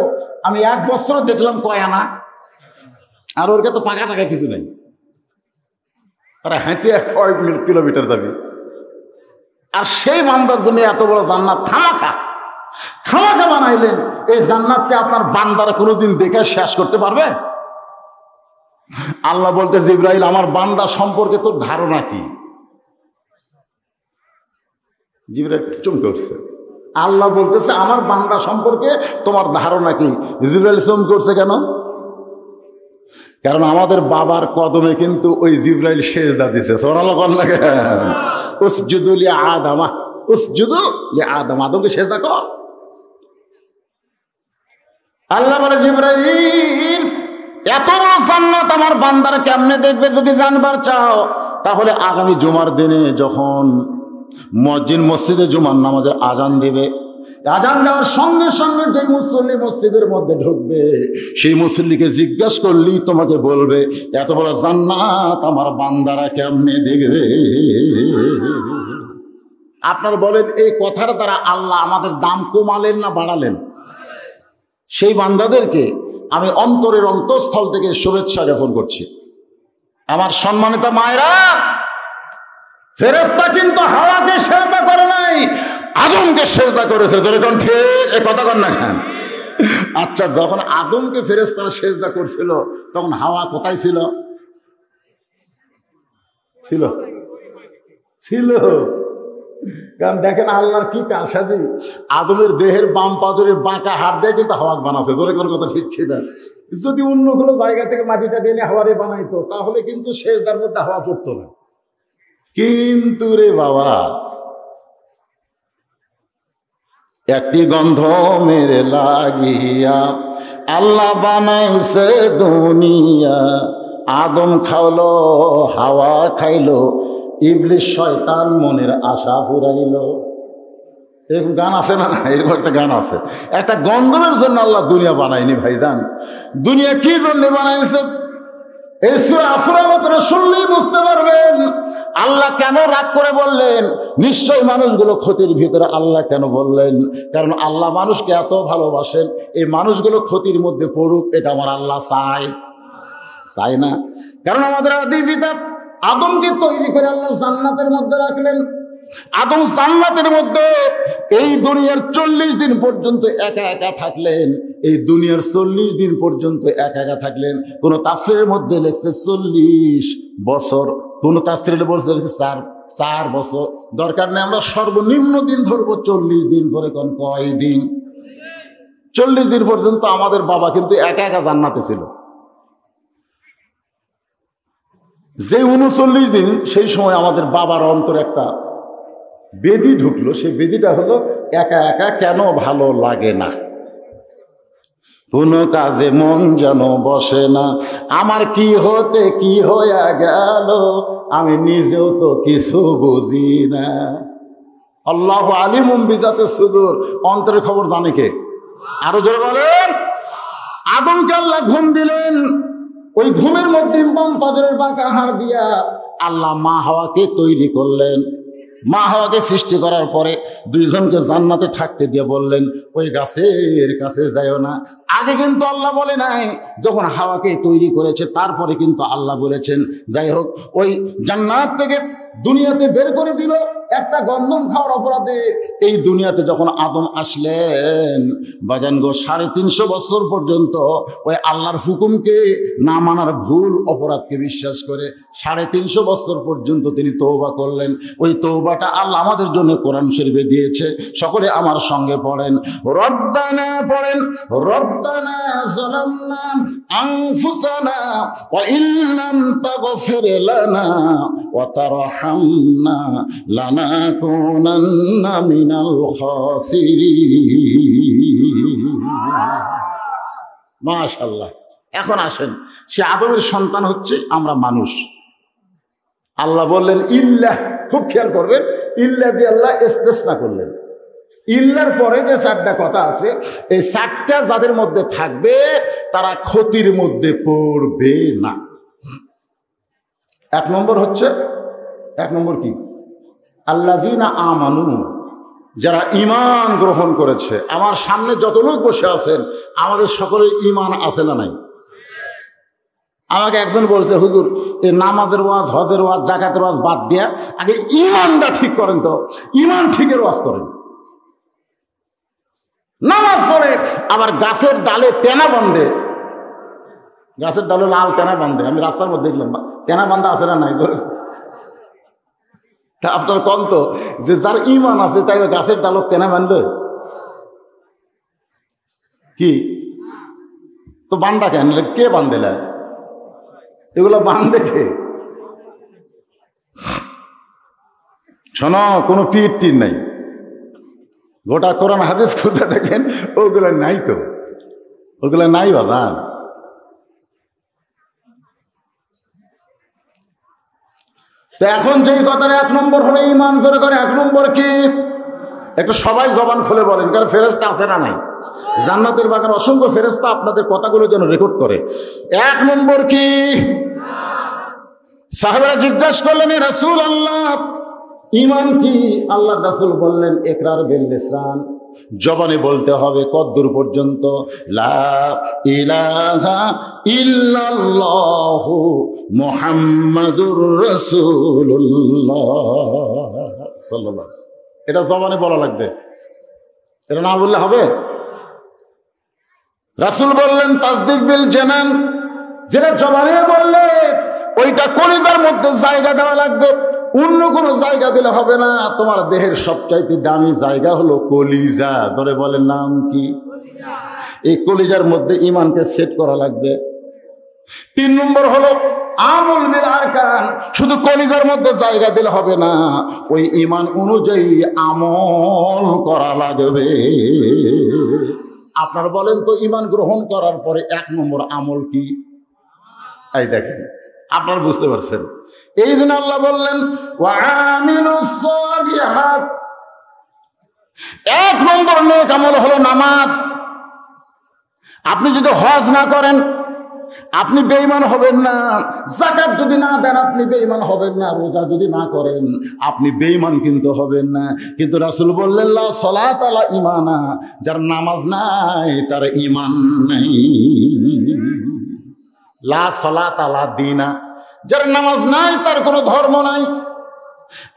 আমি 1 বছর দেখলাম কয় আনা, আর ওর তো পাকা টাকা কিছু নেই, তারা হেঁটে 1 কিলোমিটার যাবে। আর সেই বান্দার জন্য এত বড় জান্নাত খামাখা বানাইলেন। এই জান্নাতকে আপনার বান্দারা কোনোদিন দেখে শেষ করতে পারবে? আল্লাহ বলতে, জিবরাইল, আমার বান্দা সম্পর্কে তোর ধারণা কি? জিবরাইল চমকে উঠছে। আল্লাহ বলতেছে, আমার বান্দা সম্পর্কে তোমার ধারণা কি? জিবরাইল চমকে উঠছে কেন? কারণ আমাদের বাবার কদমে কিন্তু ওই জিবরাইল সেজদা দিছে। সুবহানাল্লাহ। উসজুদু লিআদামা, উসজুদু লিআদাম, আদমকে সেজদা কর। আল্লাহ বলে, জিবরাইল, এত বড় জান্নাত আমার বান্দারা কেমনে দেখবে? যদি জানবার চাও তাহলে আগামী জুমার দিনে যখন মুয়াজ্জিন মসজিদে জুমার নামাজের আজান দিবে, আজান দেওয়ার সঙ্গে সঙ্গে যে মুসল্লি মসজিদের মধ্যে ঢুকবে, সেই মুসল্লিকে জিজ্ঞাসা করলেই তোমাকে বলবে, এত বড় জান্নাত আমার বান্দারা কেমনে দেখবে। আপনারা বলেন, এই কথার দ্বারা আল্লাহ আমাদের দাম কমালেন না বাড়ালেন? সেই বান্দাদেরকে আমি অন্তরের অন্তঃস্থল থেকে শুভেচ্ছা জ্ঞাপন করছি। আমার সম্মানিতা মায়েরা, ফেরেশতা কিন্তু হাওয়াকে সেজদা করে নাই, আদমকে সেজদা করেছে। যেরকম ঠিক এ কথা কন না কেন? আচ্ছা, যখন আদমকে ফেরেশতারা সেজদা করছিল তখন হাওয়া কোথায় ছিল? ছিল। কারণ দেখেন আল্লাহর কি কারসাজি, আদমের দেহের বাম পাজরের বাঁকা হাড় দিয়ে কিন্তু হাওয়া বানাচ্ছে। ধরে কোন কথা ঠিক কিনা? যদি অন্য কোনো জায়গা থেকে মাটিটা টেনে হাওয়ারে বানাইতো তাহলে কিন্তু সেজদার মধ্যে হাওয়া পড়তো না। কিন্তু রে বাবা, একটি গন্ধ মেরে লাগিয়া আল্লাহ বানাইছে দুনিয়া, আদম খাওলো, হাওয়া খাইলো, ইবলিস শয়তান মনের আশা ফুরাইলো। এরকম গান আছে না? এরকম একটা গান আছে। একটা গন্ধমের জন্য আল্লাহ দুনিয়া বানায়নি ভাইজান। দুনিয়া কি জন্য বানাইছে? এই সূরা আসরের মধ্যে শুনলেই বুঝতে পারবেন আল্লাহ কেন রাগ করে বললেন। নিশ্চয় মানুষগুলো ক্ষতির ভিতরে। আল্লাহ কেন বললেন? কারণ আল্লাহ মানুষকে এত ভালোবাসেন, এই মানুষগুলো ক্ষতির মধ্যে পড়ুক এটা আমার আল্লাহ চায় না। কারণ আমাদের আদি পিতা আদমকে তৈরি করে আল্লাহ জান্নাতের মধ্যে রাখলেন। আদম জান্নাতের মধ্যে এই দুনিয়ার 40 দিন পর্যন্ত একা একা থাকলেন। এই দুনিয়ার 40 দিন পর্যন্ত একা একা থাকলেন। কোন তাফসীরের মধ্যে লেখছে 40 বছর, কোন তাফসীরে বলছে 4 বছর। দরকার নেই, আমরা সর্বনিম্ন দিন ধরবো 40 দিন। ধরে কোন কয় দিন? 40 দিন পর্যন্ত আমাদের বাবা কিন্তু একা একা জান্নাতে ছিল। যে 39 দিন, সেই সময় আমাদের বাবার অন্তরে একটা বেদি ঢুকলো। সেই বেদিটা হলো একা একা কেন ভালো লাগে না, কোনো কাজে মন যেন বসে না, আমার কি হতে কি হয়ে গেল, আমি নিজেও তো কিছু বুঝি না। আল্লাহু আলিমুম বিজাতি সুদূর, অন্তরের খবর জানে কে? আরো জোরে বলেন। আদমকে আল্লাহ ঘুম দিলেন। ওই ঘুমের মধ্যে বাম পাজরের বাঁকা হাড় দিয়া আল্লাহ মা হাওয়াকে তৈরি করলেন। মা হাওয়াকে সৃষ্টি করার পরে দুইজনকে জান্নাতে থাকতে দিয়ে বললেন ওই গাছের কাছে যাইও না। আগে কিন্তু আল্লাহ বলে নাই, যখন হাওয়াকে তৈরি করেছে তারপরে কিন্তু আল্লাহ বলেছেন। যাই হোক, ওই জান্নাত থেকে দুনিয়াতে বের করে দিল একটা গন্ধম খাওয়ার অপরাধে। এই দুনিয়াতে যখন আদম আসলেন বাজান গো, 350 বছর পর্যন্ত ওই আল্লাহর হুকুমকে না মানার ভুল অপরাধকে বিশ্বাস করে 350 বছর পর্যন্ত তিনি তওবা করলেন। ওই তওবাটা আল্লাহ আমাদের জন্য কোরআন শরীফে দিয়েছে। সকলে আমার সঙ্গে পড়েন, রব্বানা পড়েন, রব্বানা যালামনা আনফুসানা ওয়া ইল্লাম তাগফির লানা ওয়া তারহামনা লানাকুনান্না মিনাল খাসিরিন। মাশাআল্লাহ। এখন আসেন, সে আদমের সন্তান হচ্ছে আমরা মানুষ। আল্লাহ বললেন ইল্লাহ, খুব খেয়াল করবেন, ইল্লাহ দিয়ে আল্লাহ ইস্তেসনা করলেন। ইল্লার পরে যে 4টা কথা আছে, এই 4টা যাদের মধ্যে থাকবে তারা ক্ষতির মধ্যে পড়বে না। 1 নম্বর হচ্ছে, 1 নম্বর কি? আল্লাযীনা আমানু, যারা ঈমান গ্রহণ করেছে। আমার সামনে যত লোক বসে আছেন আমাদের সকলের ঈমান আছে না নাই? আমাকে একজন বলছে, হুজুর এই নামাজের ওয়াজ, হজের ওয়াজ, জাকাতের ওয়াজ বাদ দিয়া আগে ঈমানটা ঠিক করেন তো, ঈমান ঠিকের ওয়াজ করেন। নামাজ পড়ে আবার গাছের ডালে তেনা বান্ধে, গাছের ডালে লাল তেনা বান্ধে। আমি রাস্তার মধ্যে দেখলাম তেনা বান্ধা আছে না নাই? তা আপনার কন্ত যে যার ঈমান আছে তাই গাছের ডালত তেনা বাঁধবে কি? তো বান্ধা কেন? কে বান্ধে? এগুলো বান্ধে কে? শোনো, কোনো পীর টির নাই। গোটা কোরআন হাদিস খুঁজে দেখেন, ওগুলো নাই। তো ওগুলো নাই বাবা। তো এখন যেই কথার 1 নম্বর হলো ঈমান, জোরে করে 1 নম্বর কি? একটু সবাই জবান খুলে বলেন, কারণ ফেরেশতা আছে না নাই? জান্নাতের বাগান অসংখ্য ফেরেশতা আপনাদের কথাগুলো যেন রেকর্ড করে। 1 নম্বর কি? সাহাবারা জিজ্ঞাসা করলেন, রাসূলুল্লাহ ঈমান কি? আল্লাহ রাসূল বললেন, ইকরার বিল লিসান, জবানে বলতে হবে। কদ্দুর পর্যন্ত? লা ইলাহা ইল্লাল্লাহু মুহাম্মাদুর রাসূলুল্লাহ সাল্লাল্লাহু আলাইহি। এটা জবানে বলা লাগবে, এটা না বললে হবে? রাসূল বললেন তাসদিক বিল জানান, যেটা জবানে বললে ওইটা কলিজার মধ্যে জায়গা দেওয়া লাগবে, অন্য কোনো জায়গা দিলে হবে না। তোমার দেহের সবচাইতে দামি জায়গা হলো কলিজা। ধরে বলেন নাম কি? এই কলিজার মধ্যে ঈমানকে সেট করা লাগবে। 3 নম্বর হলো আমল বিল আরকান, শুধু কলিজার মধ্যে জায়গা দিলে হবে না, ওই ঈমান অনুযায়ী আমল করা লাগবে। আপনারা বলেন তো, ঈমান গ্রহণ করার পরে 1 নম্বর আমল কি? এই দেখেন, আপনারা বুঝতে পারছেন। এই জন্য আল্লাহ বললেন ওয়া আমিলুস সালিহাত। 1 নম্বর নেক আমল হলো নামাজ। আপনি যদি হজ না করেন আপনি বেঈমান হবেন না, যাকাত যদি না দেন আপনি বেঈমান হবেন না, রোজা যদি না করেন আপনি বেঈমান কিন্তু হবেন না। কিন্তু রাসূল বললেন লা সালাত আলা ঈমানা, যার নামাজ নাই তার ঈমান নাই। লা সালাত আলা দীনা, যার নামাজ নাই তার কোনো ধর্ম নাই।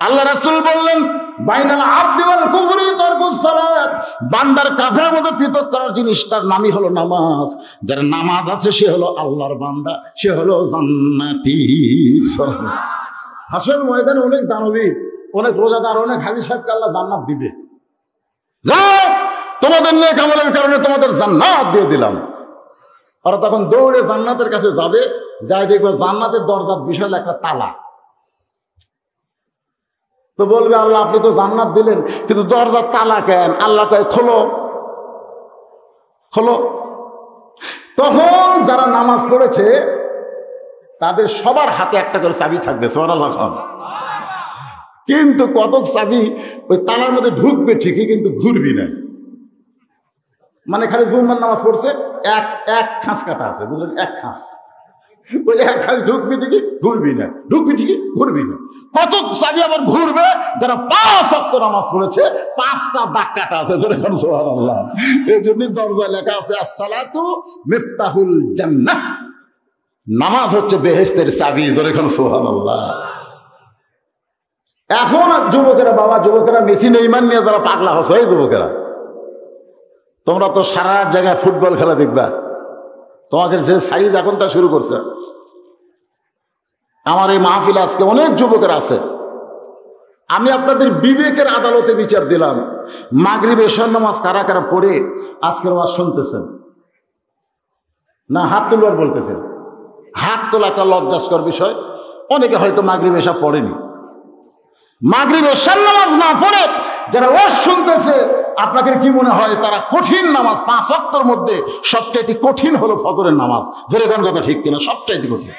আল্লাহ রাসূল বললেন বাইনাল আবদি ওয়াল কুফরি তারকুস সালাত, বান্দার কাফেরের মধ্যে পৃথক করার জিনিসটার নামই হলো নামাজ। যার নামাজ আছে সে হলো আল্লাহর বান্দা, সে হলো জান্নাতি। হাসরের ময়দানে অনেক দানবীর, অনেক রোজাদার, অনেক হাজী সাহেবকে আল্লাহ জান্নাত দিবে। যাও, তোমাদের নেক আমলের কারণে তোমাদের জান্নাত দিয়ে দিলাম। আর তখন দৌড়ে জান্নাতের কাছে যাবে, যাই দেখবে জান্নাতের দরজার বিশাল একটা তালা। তো বলবে আল্লাহ আপনি তো জান্নাত দিলেন, কিন্তু দরজার তালা কেন? আল্লাহ কয় খোলো, খোলো। তখন যারা নামাজ পড়েছে তাদের সবার হাতে একটা করে চাবি থাকবে, সুবহানাল্লাহ। কিন্তু কতক চাবি ওই তালার মধ্যে ঢুকবে ঠিকই, কিন্তু ঘুরবি না। মানে খালি জুম্মার নামাজ পড়ছে, এক খাঁচ কাটা আছে, বুঝলেন? 1 খাঁচ। ওই খালি ঢুকবি ঠিকই ঘুরবি না, ঢুকবি ঠিকই ঘুরবি না। কত চাবি আবার ঘুরবে যারা 5 ওয়াক্ত নামাজ পড়েছে, 5টা দাগ কাটা আছে। যেরকম সুবহানাল্লাহ। এই জন্যই দরজায় লেখা আছে আসসালাতু মিফতাহুল জান্নাহ, নামাজ হচ্ছে বেহেশতের চাবি। যেরকম সুবহানাল্লাহ। এখন যুবকেরা, বাবা যুবকেরা, মেসি নেইমার নিয়ে যারা পাগলা হচ্ছে, এই যুবকেরা তোমরা তো সারা জায়গায় ফুটবল খেলা দেখবা, তোমাকে যে সাইজ এখন তা শুরু করছে। আমার এই মাহফিলে আজকে অনেক যুবকের আছে। আমি আপনাদের বিবেকের আদালতে বিচার দিলাম। মাগরিব এশার নামাজ কারা কারা পড়ে আজকের ওয়াজ শুনতেছেন না? হাত তুলবার বলতেছেন। হাত তোলা একটা লজ্জাস্কর বিষয়। অনেকে হয়তো মাগরিব এশা পড়েনি। মাগরিব এশার নামাজ না পড়ে যারা ওয়াজ শুনতেছে, আপনাদের কি মনে হয় তারা কঠিন নামাজ? 5 ওয়াক্তের মধ্যে সবচাইতে কঠিন হলো ফজরের নামাজ। যেরকম কথা ঠিক কিনা? সবচাইতে কঠিন।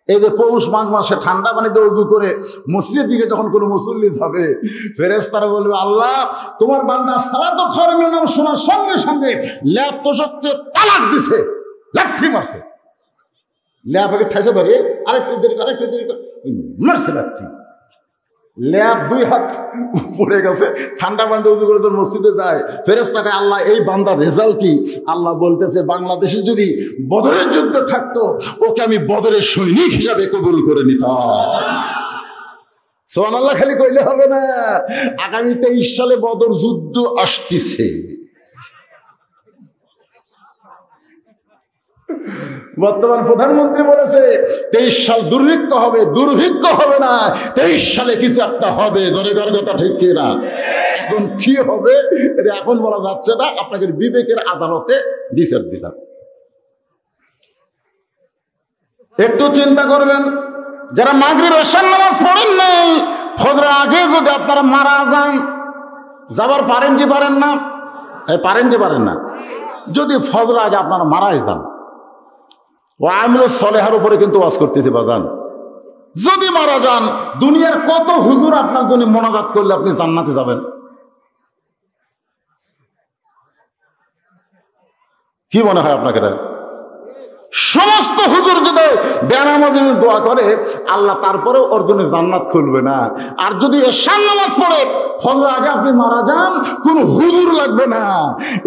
এই যে পৌষ মাঘ মাসে ঠান্ডা পানিতে ওযু করে মসজিদের দিকে যখন কোনো মুসল্লি যাবে, ফেরেশতারা বলবে, আল্লাহ তোমার বান্দা সালাতুল খরমের নাম শোনার সঙ্গে সঙ্গে ল্যাব তোষককে তালাক দিছে, লাঠি মারছে। ল্যাবকে ঠাইসে ধরে আরেকটু দেরি মারছে লাঠি। ল্যাব 2 হাত পড়ে গেছে, ঠান্ডা পানিতে উজু করে তোর মসজিদে যায়। ফেরেশতাকে আল্লাহ এই বান্দার রেজাল্ট কি? আল্লাহ বলতেছে, বাংলাদেশে যদি বদরের যুদ্ধ থাকতো, ওকে আমি বদরের সৈনিক হিসাবে কবুল করে নিতাম। সুবহানাল্লাহ খালি কইলে হবে না। আগামী 23 সালে বদর যুদ্ধ আসতেছে। বর্তমান প্রধানমন্ত্রী বলেছে 23 সাল দুর্ভিক্ষ হবে। দুর্ভিক্ষ হবে না, 23 সালে কিছু একটা হবে। জনগণের কথা ঠিক কিনা? এখন কি হবে এটা এখন বলা যাচ্ছে না। আপনাদের বিবেকের আদালতে বিচার দিলাম। একটু চিন্তা করবেন, যারা মাগরিব এশার নামাজ পড়েন নাই, ফজরের আগে যদি আপনারা মারা যান, যাবার পারেন কি পারেন না? পারেন কি পারেন না? যদি ফজরের আগে আপনারা মারাই যান, ও আমিল সলেহার উপরে কিন্তু ওয়াজ করতেছি বাজান। যদি মারা যান, দুনিয়ার কত হুজুর আপনার জন্য মোনাজাত করলে আপনি জান্নাতে যাবেন। কি মনে হয় আপনাকে? সমস্ত হুজুর যদি বেনামাজির দোয়া করে, আল্লাহ তারপরে ওর জন্য জান্নাত খুলবে না। আর যদি এশার নামাজ পড়ে ফজর আগে আপনি মারা যান, কোন হুজুর লাগবে না,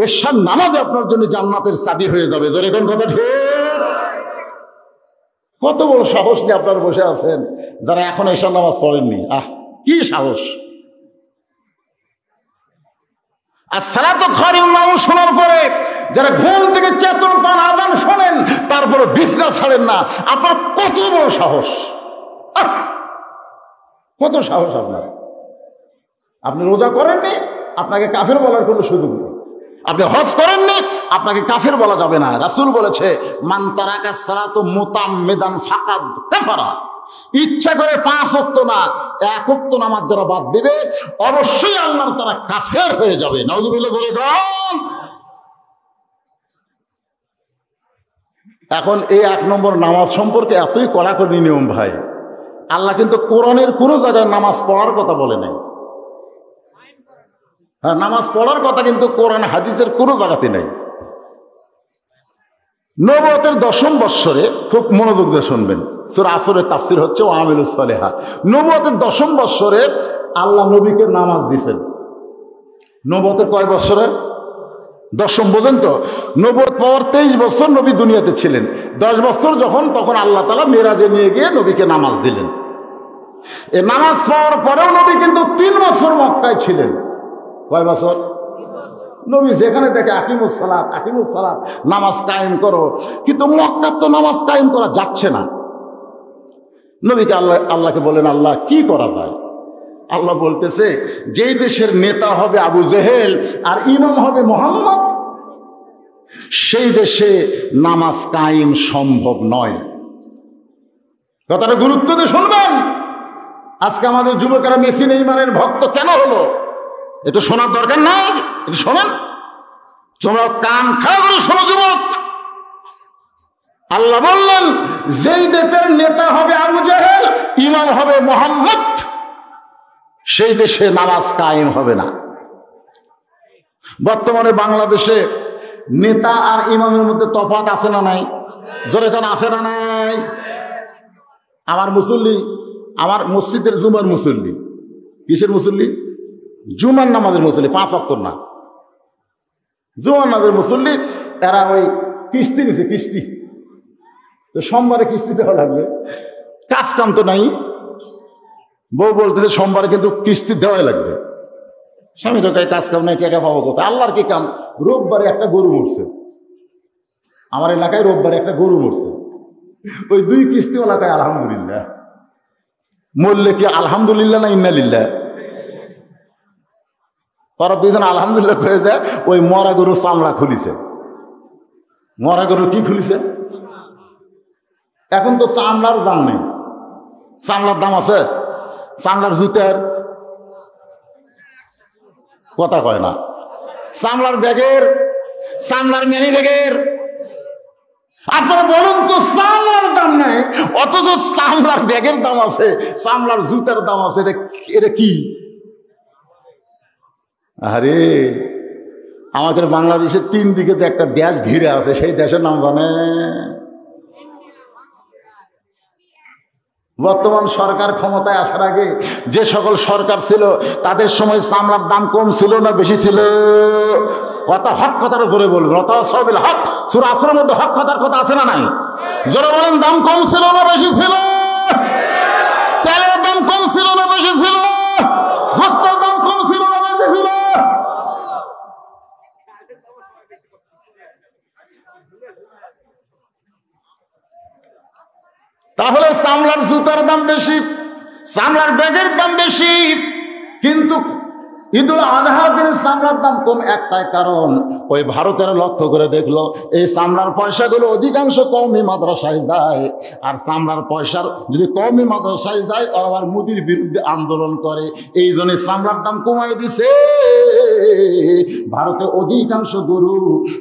এশার নামাজে আপনার জন্য জান্নাতের চাবি হয়ে যাবে। যেরকম কথা ঠিক। কত বড় সাহস নিয়ে আপনারা বসে আছেন যারা এখন এশার নামাজ পড়েননি। কি সাহস! আর সালাতুল খরমের নাম শোনার পরে যারা ঘুম থেকে চেতন পান, আযান শোনেন, তারপরে বিছনা ছাড়েন না, আপনার কত বড় সাহস! কত সাহস আপনার! আপনি রোজা করেননি, আপনাকে কাফের বলার কোনো সুযোগ নেই। আপনি হজ করেননি, আপনাকে কাফের বলা যাবে না। রাসূল বলেছে, মান তারাকা সালাতু মুতাম্মিদান ফাকাদ কাফারা। ইচ্ছা করে 5 ওয়াক্ত না, 1 ওয়াক্ত নামাজ যারা বাদ দিবে, অবশ্যই আল্লাহর তারা কাফের হয়ে যাবে। নাউযুবিল্লাহ বলে গান। এখন এই 1 নম্বর নামাজ সম্পর্কে এতই কড়াকড়ি নিয়ম ভাই। আল্লাহ কিন্তু কোরআনের কোনো জায়গায় নামাজ পড়ার কথা বলে নাই। হ্যাঁ, নামাজ পড়ার কথা কিন্তু কোরআন হাদিসের কোনো জায়গাতে নাই। নবুয়তের 10ম বৎসরে, খুব মনোযোগ দিয়ে শুনবেন, সূরা আসরের তাফসীর হচ্ছে ওয়া আমিলুস সালিহাত। নবুয়তের 10ম বৎসরে আল্লাহ নবীকে নামাজ দিয়েছেন। নবুয়তের কয় বৎসরে? 10ম। বোঝেন তো? নবুয়ত পাওয়ার 23 বছর নবী দুনিয়াতে ছিলেন। 10 বছর যখন, তখন আল্লাহ তাআলা মেরাজে নিয়ে গিয়ে নবীকে নামাজ দিলেন। এই নামাজ পাওয়ার পরেও নবী কিন্তু 3 বছর মক্কায় ছিলেন। কয় বছর? নবী যেখানে দেখে আকিমুস সালাত, নামাজ কায়েম করো, কিন্তু মক্কার তো নামাজ কায়েম করা যাচ্ছে না। নবীকে আল্লাহকে বলেন, আল্লাহ কি করা যায়? আল্লাহ বলতেছে, যেই দেশের নেতা হবে আবু জেহেল আর ইমাম হবে মুহাম্মদ, সেই দেশে নামাজ কায়েম সম্ভব নয়। কথাটা গুরুত্ব দিয়ে শুনবেন। আজকে আমাদের যুবকেরা মেসি নেইমারের ভক্ত কেন হলো? এটা শোনার দরকার নাই? এটা শোনেন, তোমরা কান খাড়া করে শোনো যুবক। আল্লাহ বললেন, যেই দেশের নেতা হবে আবু জেহেল, ইমাম হবে মুহাম্মদ, সেই দেশে নামাজ কায়েম হবে না। বর্তমানে বাংলাদেশে নেতা আর ইমামের মধ্যে তফাৎ আছে না নাই? জোরে কোন আছে না নাই? আমার মুসল্লি, আমার মসজিদের জুমার মুসল্লি, কিসের মুসল্লি? জুমার নামাজের মুসল্লি, 5 ওয়াক্ত না, জুমার নামাজের মুসল্লি। এরা ওই কিস্তি নিছে, কিস্তি। তো সোমবারে কিস্তি দেওয়া লাগবে, কাজ কাম তো নাই। বউ বলতেছে সোমবারে কিন্তু কিস্তি দেওয়াই লাগবে। স্বামী ঢোকায় কাজ কাম নাই, টাকা পাবো কোথায়? আল্লাহর কি কাম? রোববারে একটা গরু মরছে, আমার এলাকায় রোববারে একটা গরু মরছে। ওই 2 কিস্তিওয়ালা কয় আলহামদুলিল্লাহ। মরলে কি আলহামদুলিল্লাহ না ইন্নালিল্লাহ? ওরা 2 জন আলহামদুলিল্লাহ হয়ে যায়। ওই মরা গরুর চামড়া খুলিছে। মরা গরুর কি খুলিছে? এখন তো চামড়ার দাম নেই। চামড়ার দাম আছে? চামড়ার জুতার কথা কয় না, চামড়ার ব্যাগের, চামড়ার মিনি ব্যাগের। আপনারা বলুন তো, চামড়ার দাম নেই অথচ চামড়ার ব্যাগের দাম আছে, চামড়ার জুতার দাম আছে। এটা কি? আরে আমাদের বাংলাদেশের 3 দিকে যে একটা দেশ ঘিরে আছে, সেই দেশের নাম জানে? বর্তমান সরকার ক্ষমতায় আসার আগে যে সকল সরকার ছিল তাদের সময় চামড়ার দাম কম ছিল না বেশি ছিল? কথা হক কথাটা জোরে বলবেন। হক সূরা আসরের মধ্যে হক কথার কথা আছে না নাই? জোরে বলেন, দাম কম ছিল না বেশি ছিল? তেলের দাম কম ছিল না বেশি ছিল? গোস্তের দাম কম ছিল না বেশি ছিল? তাহলে চামড়ার জুতার দাম বেশি, চামড়ার ব্যাগের দাম বেশি, কিন্তু ঈদুল আজহার দিনে চামড়ার দাম কম একটাই কারণ, ওই ভারতের লক্ষ্য করে দেখলো এই চামড়ার পয়সাগুলো অধিকাংশ কওমি মাদ্রাসায় যায়। আর চামড়ার পয়সার যদি কওমি মাদ্রাসায় যায়, ওরা আবার মোদির বিরুদ্ধে আন্দোলন করে। এই জন্য চামড়ার দাম কমাই দিছে। ভারতে অধিকাংশ গরু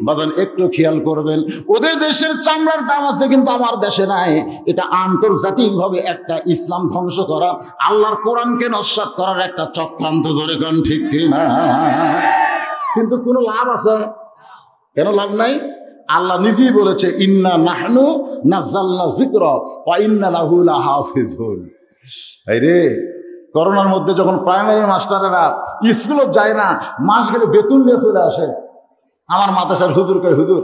বাজান, একটু খেয়াল করবেন, ওদের দেশের চামড়ার দাম আছে কিন্তু আমার দেশে নাই। এটা আন্তর্জাতিকভাবে একটা ইসলাম ধ্বংস করা, আল্লাহর কোরআনকে নস্যাৎ করার একটা চক্রান্ত। ধরে গান ঠিক কিনা? কিন্তু কোনো লাভ আছে? কেন লাভ নাই? আল্লাহ নিজেই বলেছে, ইন্না নাহনু নাযালনা যিকরা ওয়া ইন্না লাহু লাহাফিজুন। এই রে, করোনার মধ্যে যখন প্রাইমারি মাস্টারেরা স্কুলে যায় না, মাস গেলে বেতন নিয়ে চলে আসে। আমার মাদ্রাসার হুজুর কয়, হুজুর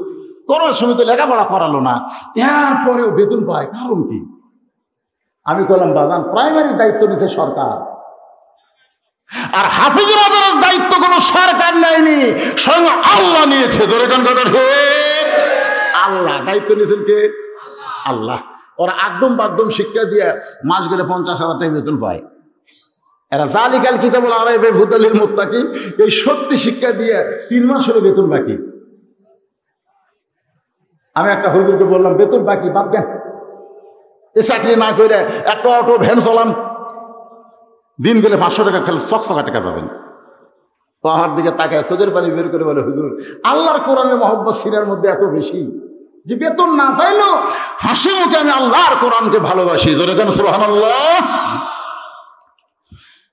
করোনার সময় তো লেখাপড়া করালো না, এরপরেও বেতন পায়, কারণ কি? আমি বললাম, বাজান, প্রাইমারির দায়িত্ব নিয়েছে সরকার, আর হাফিজুর আদরের দায়িত্ব কোনো সরকার নেয়নি, স্বয়ং আল্লাহ নিয়েছে। ধরে কোন কথা ঠিক? আল্লাহ দায়িত্ব নিয়েছেন কে? আল্লাহ। ওরা আগডুম বাগডুম শিক্ষা দিয়ে মাস গেলে 50,000 টাকা বেতন পায়। এরা জালিকাল কিতাবুল আরাইবে হুদাল লিল মুত্তাকিন, এই সত্যি শিক্ষা দিয়ে 3 মাস হলে বেতন বাকি। আমি একটা হুজুরকে বললাম, বেতন বাকি বাদ দেন, এই চাকরি না করে একটা অটো ভ্যান চালান, দিন গেলে 500 টাকা খেলে চকচকা টাকা পাবেন। তো আমার দিকে তাকায় চোখের পানি বের করে বলে, হুজুর আল্লাহর কোরআনের মহব্বত সিনার মধ্যে এত বেশি যে বেতন না পাইলেও হাসি মুখে আমি আল্লাহর কোরআনকে ভালোবাসি। ধরে কেন সুবহানাল্লাহ।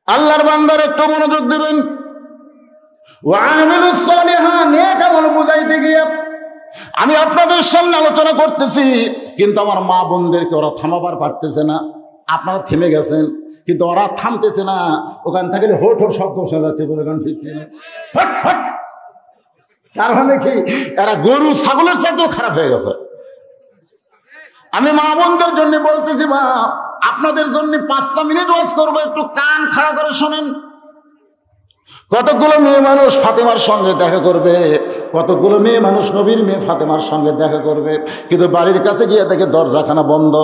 আল্লাহর বান্দার একটু মনোযোগ দেবেন। ওয়া আমিলুস সালিহাত, নেক আমল বুঝাইতে গিয়ে আমি আপনাদের সামনে আলোচনা করতেছি, কিন্তু আমার মা বোনদেরকে ওরা থামাবার পারতেছে না। আপনারা থেমে গেছেন, কিন্তু ওরা থামতেছে না। ওখান থেকে হোট হোট শব্দ শোনা যাচ্ছে। ঠিক তার মানে কি, এরা গরু ছাগলের চাইতেও খারাপ হয়ে গেছে। আমি মা বোনদের জন্য বলতেছি, মা আপনাদের জন্য 5টা মিনিট ওয়াজ করবো, একটু কান খাড়া করে শোনেন। কতগুলো মেয়ে মানুষ ফাতেমার সঙ্গে দেখা করবে, কতগুলো মেয়ে মানুষ নবীর মেয়ে ফাতেমার সঙ্গে দেখা করবে, কিন্তু বাড়ির কাছে গিয়ে দেখে দরজাখানা বন্ধ।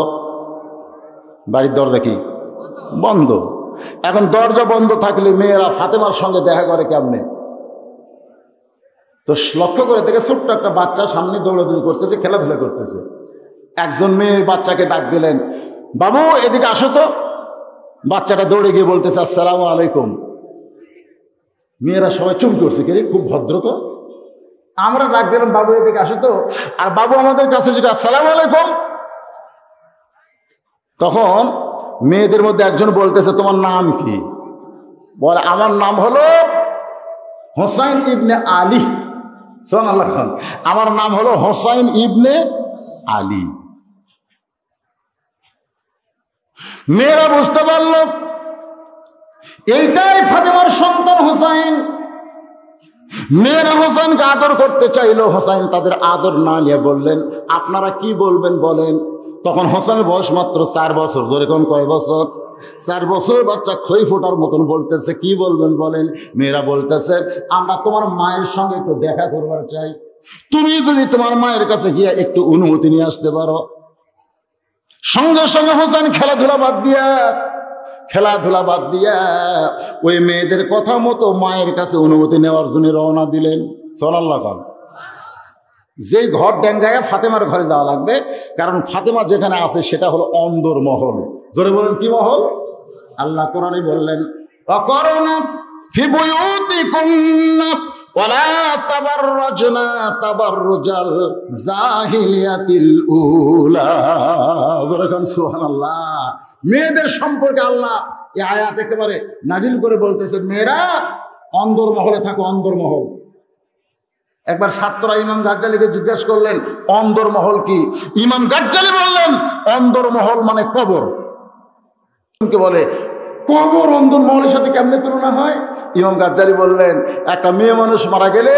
বাড়ির দরজা কি বন্ধ? এখন দরজা বন্ধ থাকলে মেয়েরা ফাতেমার সঙ্গে দেখা করে কেমনে? তো লক্ষ্য করে দেখে ছোট্ট একটা বাচ্চা সামনে দৌড়াদৌড়ি করতেছে, খেলাধুলা করতেছে। একজন মেয়ে বাচ্চাকে ডাক দিলেন, বাবু এদিকে আসো তো। বাচ্চাটা দৌড়ে গিয়ে বলতেছে, আসসালামু আলাইকুম। মেয়েরা সবাই চুপ করছে, কে রে, খুব ভদ্র তো। আমরা ডাক দিলাম, বাবু এদিকে আসো তো, আর বাবু আমাদের কাছে আসসালামু আলাইকুম। তখন মেয়েদের মধ্যে একজন বলতেছে, তোমার নাম কি? বলে, আমার নাম হলো হোসাইন ইবনে আলী। সোহান আল্লাহ খান, আমার নাম হলো হোসাইন ইবনে আলী। মেয়েরা বুঝতে পারল এইটাই ফাতেমার সন্তান হোসাইন। মেয়েরা হোসেনকে আদর করতে চাইল, হোসাইন তাদের আদর না নিয়ে বললেন আপনারা কি বলবেন বলেন। তখন হোসেনের বয়স মাত্র 4 বছর। জোরে কোন কয় বছর? 4 বছর বাচ্চা খই ফোটার মতন বলতেছে কি বলবেন বলেন। মেয়েরা বলতেছে আমরা তোমার মায়ের সঙ্গে একটু দেখা করবার চাই, তুমি যদি তোমার মায়ের কাছে গিয়ে একটু অনুমতি নিয়ে আসতে পারো। সঙ্গে সঙ্গে হোসেন খেলাধুলা বাদ দিয়া ওই মেয়েদের কথা মতো মায়ের কাছে অনুমতি নেওয়ার জন্য রওনা দিলেন। সাল্লাল্লাহু আলাইহি। যেই ঘর ডেঙ্গায় ফাতেমার ঘরে যাওয়া লাগবে, কারণ ফাতেমা যেখানে আছে সেটা হলো অন্দর মহল। জোরে বলেন কি মহল? আল্লাহ কোরআনে বললেন অকরনা ফি বুয়ুতিকুন্না ওয়ালা তাবাররাজনা তাবাররুজাল জাহিলিয়াতিল উলা। জোরে বলেন সুবহানাল্লাহ। মেয়েদের সম্পর্কে আল্লাহ এই আয়াত একেবারে নাজিল করে বলতেছেন মেয়েরা অন্দর মহলে থাকো, অন্দর মহল। একবার ছাত্ররা ইমাম গাজ্জালীকে জিজ্ঞেস করলেন অন্দর মহল কি? ইমাম গাজ্জালী বললেন অন্দর মহল মানে কবর। বলে কবর অন্দর মহলের সাথে কেমনে তুলনা হয়? ইমাম গাজ্জালী বললেন একটা মেয়ে মানুষ মারা গেলে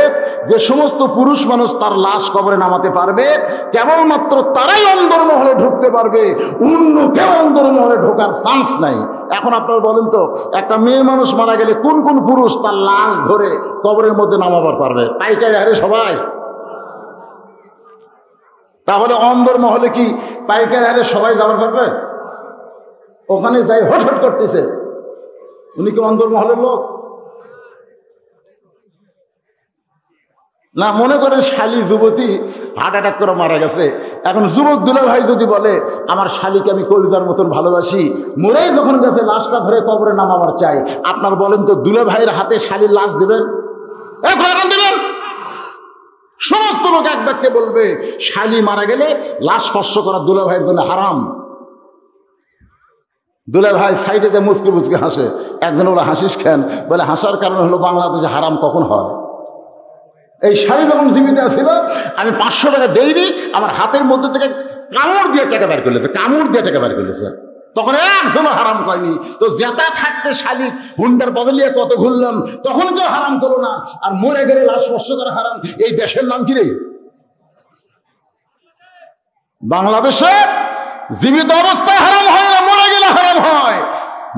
যে সমস্ত পুরুষ মানুষ তার লাশ কবরে নামাতে পারবে কেবলমাত্র তারাই অন্দর মহলে ঢুকতে পারবে, অন্য কেউ অন্দর মহলে ঢোকার চান্স নাই। এখন আপনারা বলেন তো একটা মেয়ে মানুষ মারা গেলে কোন কোন পুরুষ তার লাশ ধরে কবরের মধ্যে নামাবার পারবে? পাইকারি হারে সবাই। তাহলে অন্দর মহলে কি পাইকারি হারে সবাই যাবার পারবে? ওখানে যাই হটহট করতেছে, উনি কি অন্দর মহলের লোক? না, মনে করেন শালী যুবতী হার্ট অ্যাটাক করে মারা গেছে। এখন যুবক দুলাভাই যদি বলে আমার শালীকে আমি কলিজার মতন ভালোবাসি, মরেই যখন গেছে লাশটা ধরে কবরে নামাবার চাই, আপনার বলেন তো দুলাভাইয়ের হাতে শালীর লাশ দেবেন? দেবেন? সমস্ত লোক এক বাক্যে বলবে শালী মারা গেলে লাশ স্পর্শ করা দুলাভাইয়ের জন্য হারাম। দুলাভাই সাইডেতে মুচকে মুচকে হাসে। একজন বলে হাসিস কেন? বলে হাসার কারণ হলো বাংলাদেশে হারাম কখন হয়। এই শাড়ি যখন জীবিত ছিল আমি 500 টাকা দেইনি, আমার হাতের মধ্যে থেকে কামড় দিয়ে টাকা বের করেছে, তখন একজনও হারাম কয়নি। তো জেতা থাকতে শালিক হুন্ডার বদলিয়ে কত ঘুরলাম, তখন কেউ হারাম করো না। আর মরে গেলে লাশ স্পর্শ করা হারাম। এই দেশের নাম কি রে? বাংলাদেশে জীবিত অবস্থায় হারাম হয় না, মরে গেলে হারাম হয়।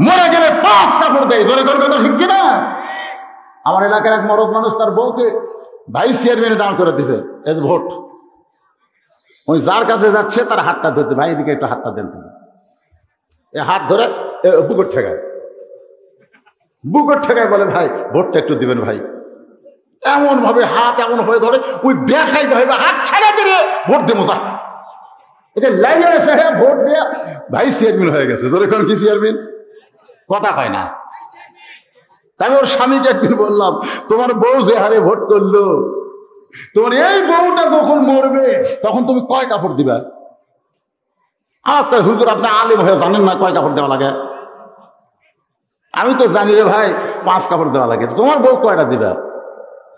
মরে গেলে 5 কাপড় দেয়। জোরে করে কথা ঠিক কিনা? আমার এলাকার এক মরদ মানুষ তার বউকে ভাইস চেয়ারম্যানে দাঁড় করে দিছে, এই ভোট। ওই যার কাছে যাচ্ছে তার হাতটা ধরতে, ভাই এদিকে একটু হাতটা দেন। এ হাত ধরে বুকের ঠেকায় বলে ভাই ভোটটা একটু দিবেন ভাই। এমন ভাবে হাত এমন ভাবে ধরে ওই বেখাইতে হবে, হাত ছাড়া দিয়ে ভোট দেবো যা। এটা লাইনে এসে ভোট দিয়ে ভাই চেয়ারম্যান হয়ে গেছে। তোর এখন কি চেয়ারম্যান? কথা কয় না। আমি ওর স্বামীকে একদিন বললাম তোমার বউ যে হারে ভোট করলো, তোমার এই বউটা যখন মরবে তখন তুমি কয় কাপড় দিবা? হুজুর আপনি আলেম হয়ে জানেন না কয় কাপড় দেওয়া লাগে? আমি তো জানি রে ভাই 5 কাপড় দেওয়া লাগে। তোমার বউ কয়টা দিবা?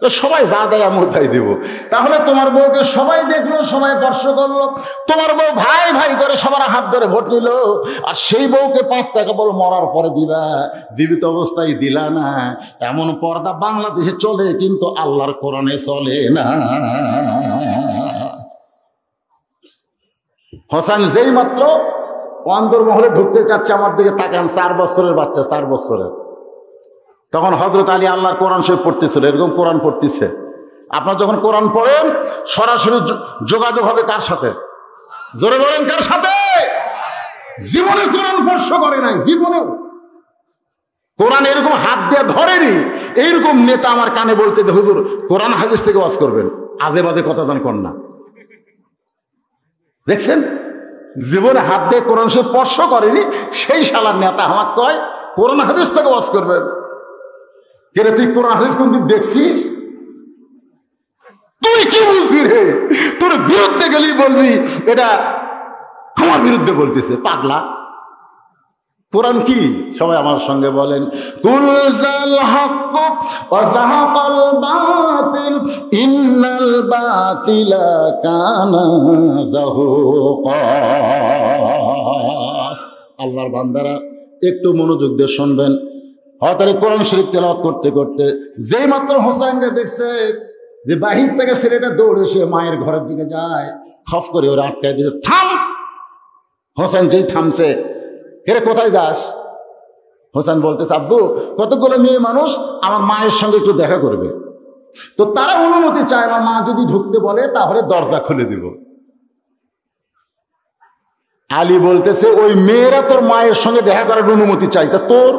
তো সবাই যা দেয় আমি তাই দিব। তাহলে তোমার বউকে সবাই দেখলো, সবাই স্পর্শ করলো, তোমার বউ ভাই ভাই করে সবার হাত ধরে ভোট নিল, আর সেই বউকে 5 টাকা বল মরার পরে দিবা, জীবিত অবস্থায় দিলা না। এমন পর্দা বাংলাদেশে চলে, কিন্তু আল্লাহর কোরআনে চলে না। হোসেন যেই মাত্র অন্দরমহলে ঢুকতে চাচ্ছে, আমার দিকে তাকান, 4 বছরের বাচ্চা, 4 বছরের। তখন হযরত আলী আল্লাহর কোরআন শরীফ পড়তেছিল, এরকম কোরআন পড়তেছে। আপনার যখন কোরআন পড়েন সরাসরি যোগাযোগ হবে কার সাথে? জোরে বলেন কার সাথে? জীবনে কোরআন স্পর্শ করে নাই, জীবনেও কোরআন এরকম হাত দিয়ে ধরেনি। এইরকম নেতা আমার কানে বলতে যে হুজুর কোরআন হাদিস থেকে ওয়াজ করবেন, আজে বাজে কথা জান কর না। দেখছেন, জীবনে হাত দিয়ে কোরআন শরীফ স্পর্শ করেনি, সেই শালার নেতা আমাকে কয় কোরআন হাদিস থেকে ওয়াজ করবেন। কে রে তুই কোরআন হাদিস কোনদিন দেখছিস? তুই কি বলছি রে? তোর বিরুদ্ধে গেলেই বলবি এটা আমার বিরুদ্ধে বলতেছে, পাগলা। কোরআন কি? সবাই আমার সঙ্গে বলেন, কুল জাল হক ওয়া যাহাকাল বাতিল ইন্নাল বাতিলা কানা যাহুকা। আল্লাহর বান্দারা একটু মনোযোগ দিয়ে শুনবেন। হঠাৎ কোরআন শরীফ তেলাওয়াত করতে করতে যেই মাত্র হোসেনকে দেখছে যে বাহির থেকে ছেলেটা দৌড়ে এসে মায়ের ঘরের দিকে যায়, খফ করে ওরা আটকায় দিয়েছে, থাম। হোসেন যেই থামছে, এরে কোথায় যাস? হোসেন বলতেছে, আব্বু কতগুলো মেয়ে মানুষ আমার মায়ের সঙ্গে একটু দেখা করবে, তো তারা অনুমতি চায়, আমার মা যদি ঢুকতে বলে তাহলে দরজা খুলে দিব। আলী বলতেছে, ওই মেয়েরা তোর মায়ের সঙ্গে দেখা করার অনুমতি চাই, তা তোর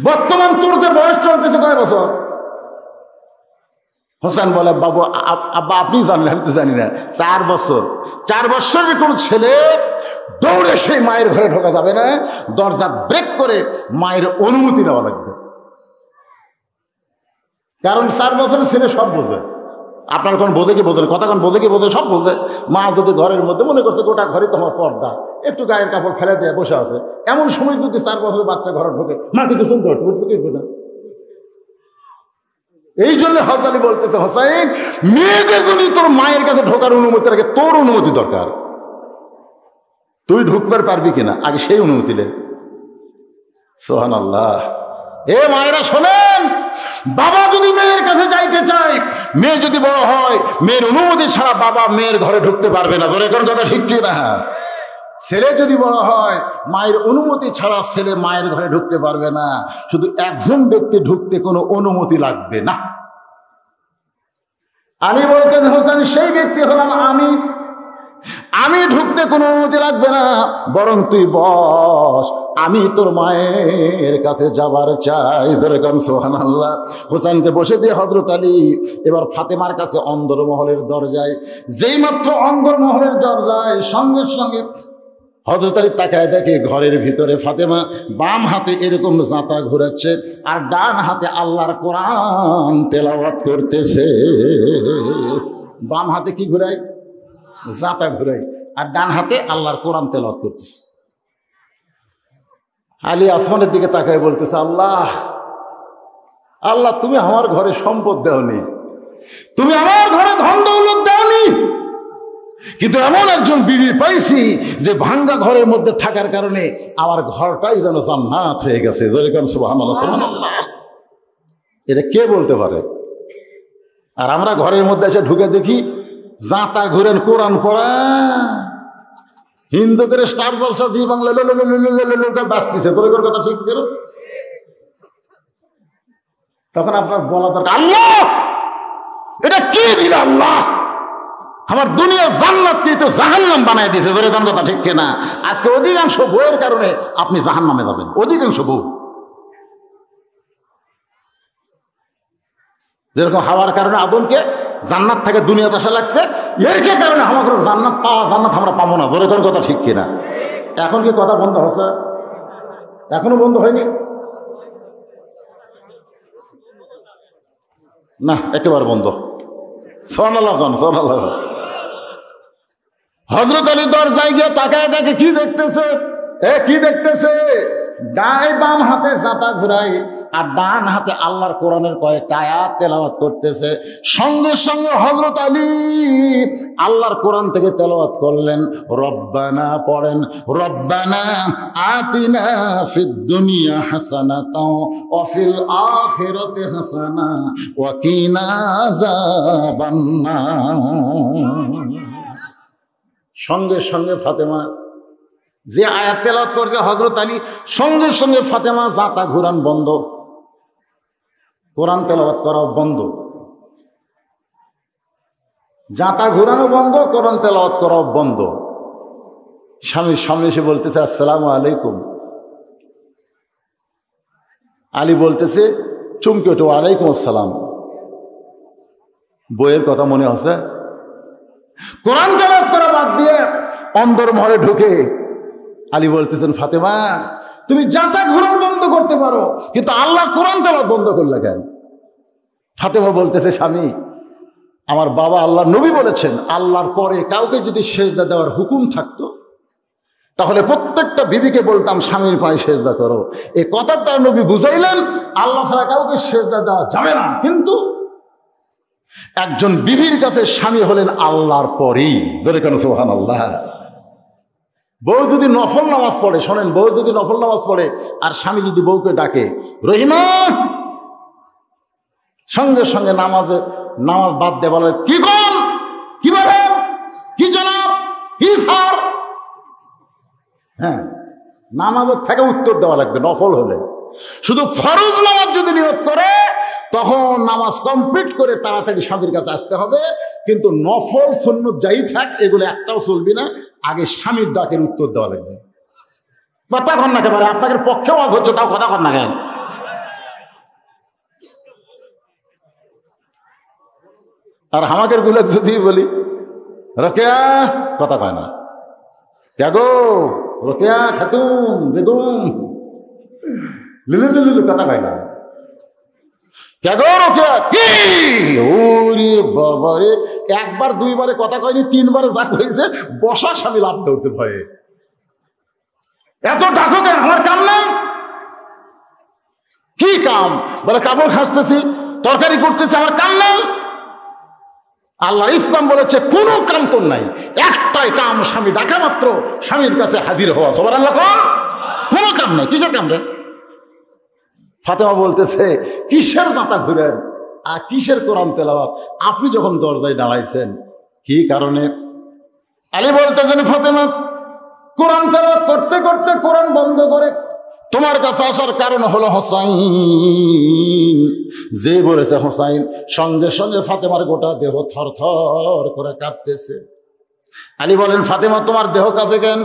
বর্তমান তোর যে বয়স চলতেছে কয় বছর? হোসেন বলে, বাবু আব্বা আপনি জানলেন, আমি তো জানি না। 4 বছর। 4 বছরের কোনো ছেলে দৌড়ে সেই মায়ের ঘরে ঢোকা যাবে না, দরজা ব্রেক করে মায়ের অনুমতি নেওয়া লাগবে। কারণ 4 বছরের ছেলে সব বোঝে। আপনার কোন বোঝে কি বোঝে, কথা কোন বোঝে কি বোঝে, সব বোঝে। মা যদি ঘরের মধ্যে মনে করছে গোটা ঘরে তোমার পর্দা, একটু গায়ের কাপড় ফেলে দিয়ে বসে আছে, এমন সময় যদি 4 বছরের বাচ্চা ঘরে ঢোকে, মা কিন্তু শুনতে উঠবে না। এই জন্য হযরত আলী বলতেছে, হোসেন মেয়েদের জন্য তোর মায়ের কাছে ঢোকার অনুমতি রাখে, তোর অনুমতি দরকার। তুই ঢুকতে পারবি কিনা আগে সেই অনুমতি লে। সুবহানাল্লাহ। এ মায়েরা শোনেন, বাবা যদি মেয়ের কাছে যাইতে চায়, মেয়ে যদি বড় হয়, মেয়ের অনুমতি ছাড়া বাবা মেয়ের ঘরে ঢুকতে পারবে না। জোরে কোন কথা ঠিক কি না? ছেলে যদি বড় হয়, মায়ের অনুমতি ছাড়া ছেলে মায়ের ঘরে ঢুকতে পারবে না। শুধু একজন ব্যক্তি ঢুকতে কোনো অনুমতি লাগবে না। আলী বলতেন, হোসেন সেই ব্যক্তি হলাম আমি ঢুকতে কোনো অনুমতি লাগবে না, বরং তুই বস, আমি তোর মায়ের কাছে যাবার চাই। যেরকম সুবহানাল্লাহ। হোসেনকে বসে দিয়ে হযরত আলী এবার ফাতেমার কাছে অন্দরমহলের দরজায়, যেই মাত্র অন্দরমহলের দরজায় সঙ্গে সঙ্গে হযরত আলী তাকায় দেখে ঘরের ভিতরে ফাতেমা বাম হাতে এরকম জাঁতা ঘুরাচ্ছে আর ডান হাতে আল্লাহর কোরআন তেলাওয়াত করতেছে। বাম হাতে কি ঘুরায়? জাঁতা ঘুরাই, আর ডান হাতে আল্লাহর কোরআন তেলাওয়াত করতেছে। আলী আসমানের দিকে তাকায় বলতেছে, আল্লাহ আল্লাহ, তুমি আমার ঘরে সম্পদ দেওনি, তুমি আমার ঘরে ধন দৌলত দেওনি, কিন্তু এমন একজন বিবি পাইছি যে ভাঙ্গা ঘরের মধ্যে থাকার কারণে আমার ঘরটাই যেন জান্নাত হয়ে গেছে। সুবহানাল্লাহ, সুবহানাল্লাহ। এটা কে বলতে পারে? আর আমরা ঘরের মধ্যে এসে ঢুকে দেখি জাঁতা ঘুরেন, কোরআন পড়া, হিন্দু করে স্টার জলসা জি বাংলা বাঁচতেছে। তোর কথা ঠিক করো। তখন আপনার বলা দরকার, আল্লাহ এটা কি দিল? আল্লাহ আমার দুনিয়ার জান্নাতকে তো জাহান্নাম বানায় দিয়েছে। তোর কথা ঠিক কিনা? আজকে অধিকাংশ বউয়ের কারণে আপনি জাহান্নামে যাবেন, অধিকাংশ বউ। যেরকম হাওয়ার কারণে আদমকে জান্নাত থেকে দুনিয়াতে আসা লাগছে, এর কে কারণে আমাকে জান্নাত আমরা পাবো না। জোরে কোন কথা ঠিক কিনা? এখন কি কথা বন্ধ হচ্ছে? এখনো বন্ধ হয়নি না, একেবারে বন্ধ। সুবহানাল্লাহ, সুবহানাল্লাহ। হযরত আলী দরজায় গিয়ে তাকায় দেখে কি দেখতেছে? কি দেখতেছে? বাম হাতে জাঁতা ঘুরাই আর ডান হাতে আল্লাহর কোরআনের কয়েকটা আয়াত তেলাওয়াত করতেছে। সঙ্গে সঙ্গে হযরত আলী আল্লাহর কোরআন থেকে তেলাওয়াত করলেন, রব্বানা পড়েন, রব্বানা আতিনা ফিদ দুনিয়া হাসানাতাও ওয়া ফিল আখিরাতি হাসানা ওয়া কিনা আযাবান্নার। সঙ্গে সঙ্গে ফাতেমা যে আয়াত তেলাওয়াত করছে হযরত আলী, সঙ্গে সঙ্গে ফাতেমা জাঁতা ঘুরান বন্ধ, কোরআন তেলাওয়াত করা বন্ধ। জাঁতা ঘুরানো বন্ধ, কোরআন তেলাওয়াত করা বন্ধ। স্বামীর সামনে এসে বলতেছে, আসসালামু আলাইকুম। আলী বলতেছে চমকে ওঠে, ওয়ালাইকুম আসসালাম। বইয়ের কথা মনে আছে? কোরআন তেলাওয়াত করা বাদ দিয়ে অন্দরমহলে ঢুকে আলী বলতেছেন, ফাতেমা তুমি জাঁতা ঘুরানো বন্ধ করতে পারো, কিন্তু আল্লাহ কোরআন তেলাওয়াত বন্ধ করলে কেন? ফাতেমা বলতেছে, স্বামী আমার বাবা আল্লাহর নবী বলেছেন, আল্লাহর পরে কাউকে যদি সেজদা দেওয়ার হুকুম থাকতো তাহলে প্রত্যেকটা বিবিকে বলতাম স্বামীর পায়ে সেজদা করো। এই কথার দ্বারা নবী বুঝাইলেন আল্লাহ ছাড়া কাউকে সেজদা দেওয়া যাবে না। কিন্তু একজন বিবির কাছে স্বামী হলেন আল্লাহর পরেই। ধরে কেন সুবহানাল্লাহ। বউ যদি নফল নামাজ পড়ে, শোনেন, বউ যদি নফল নামাজ পড়ে আর স্বামী যদি বউকে ডাকে রহিমা, সঙ্গে সঙ্গে নামাজ বাদ দিয়ে বলে কি কর, কি বলেন, কি জনাব, কি স্যার। হ্যাঁ, নামাজের থেকে উত্তর দেওয়া লাগবে নফল হলে। শুধু ফরজ নামাজ যদি নিয়ত করে তখন নামাজ কমপ্লিট করে তাড়াতাড়ি স্বামীর কাছে আসতে হবে। কিন্তু নফল সুন্নত যাই থাক এগুলো একটাও চলবি না, আগে স্বামীর ডাকের উত্তর দেওয়া লাগবে। বা তা কর না একেবারে, আপনাদের পক্ষে আওয়াজ হচ্ছে তাও কথা কর না কেন? আর হামাকের গুলো যদি বলি রোকেয়া, কথা কয় না, কে গো রোকেয়া খাতুন বেগম, লিলু লিলু, কথা কয় না, কে গো রোকেয়া কি। ওরে বাবারে, একবার দুইবারে কথা কয়নি, তিনবারে যা কইছে বসা স্বামী লাভ ধরছে ভয়ে। এত ডাকো কেন, আমার কাম নাই। কি কাম? বলে কাপড় খাসতেছি, তরকারি করতেছি, আমার কাম নাই। আল্লাহ ইসলাম বলেছে কোনো কাম তোর নাই, একটাই কাম, স্বামী ডাকা মাত্র স্বামীর কাছে হাজির হওয়া। সুবহানাল্লাহ। কোনো কাম নাই, কিসের কাম রে? ফাতেমা বলতেছে কিসের জাতা ঘুরেন আর কিসের কোরআন তেলাওয়াত? আপনি যখন দরজায় দাঁড়াইছেন কি কারণে? আলী বলতেছেন ফাতেমা কোরআন তেলাওয়াত করতে করতে কোরআন বন্ধ করে তোমার কাছে আসার কারণ হলো হোসাইন। যে বলেছে হোসাইন, সঙ্গে সঙ্গে ফাতেমার গোটা দেহ থর থর করে কাঁপতেছে। আলী বলেন ফাতেমা তোমার দেহ কাঁপে কেন?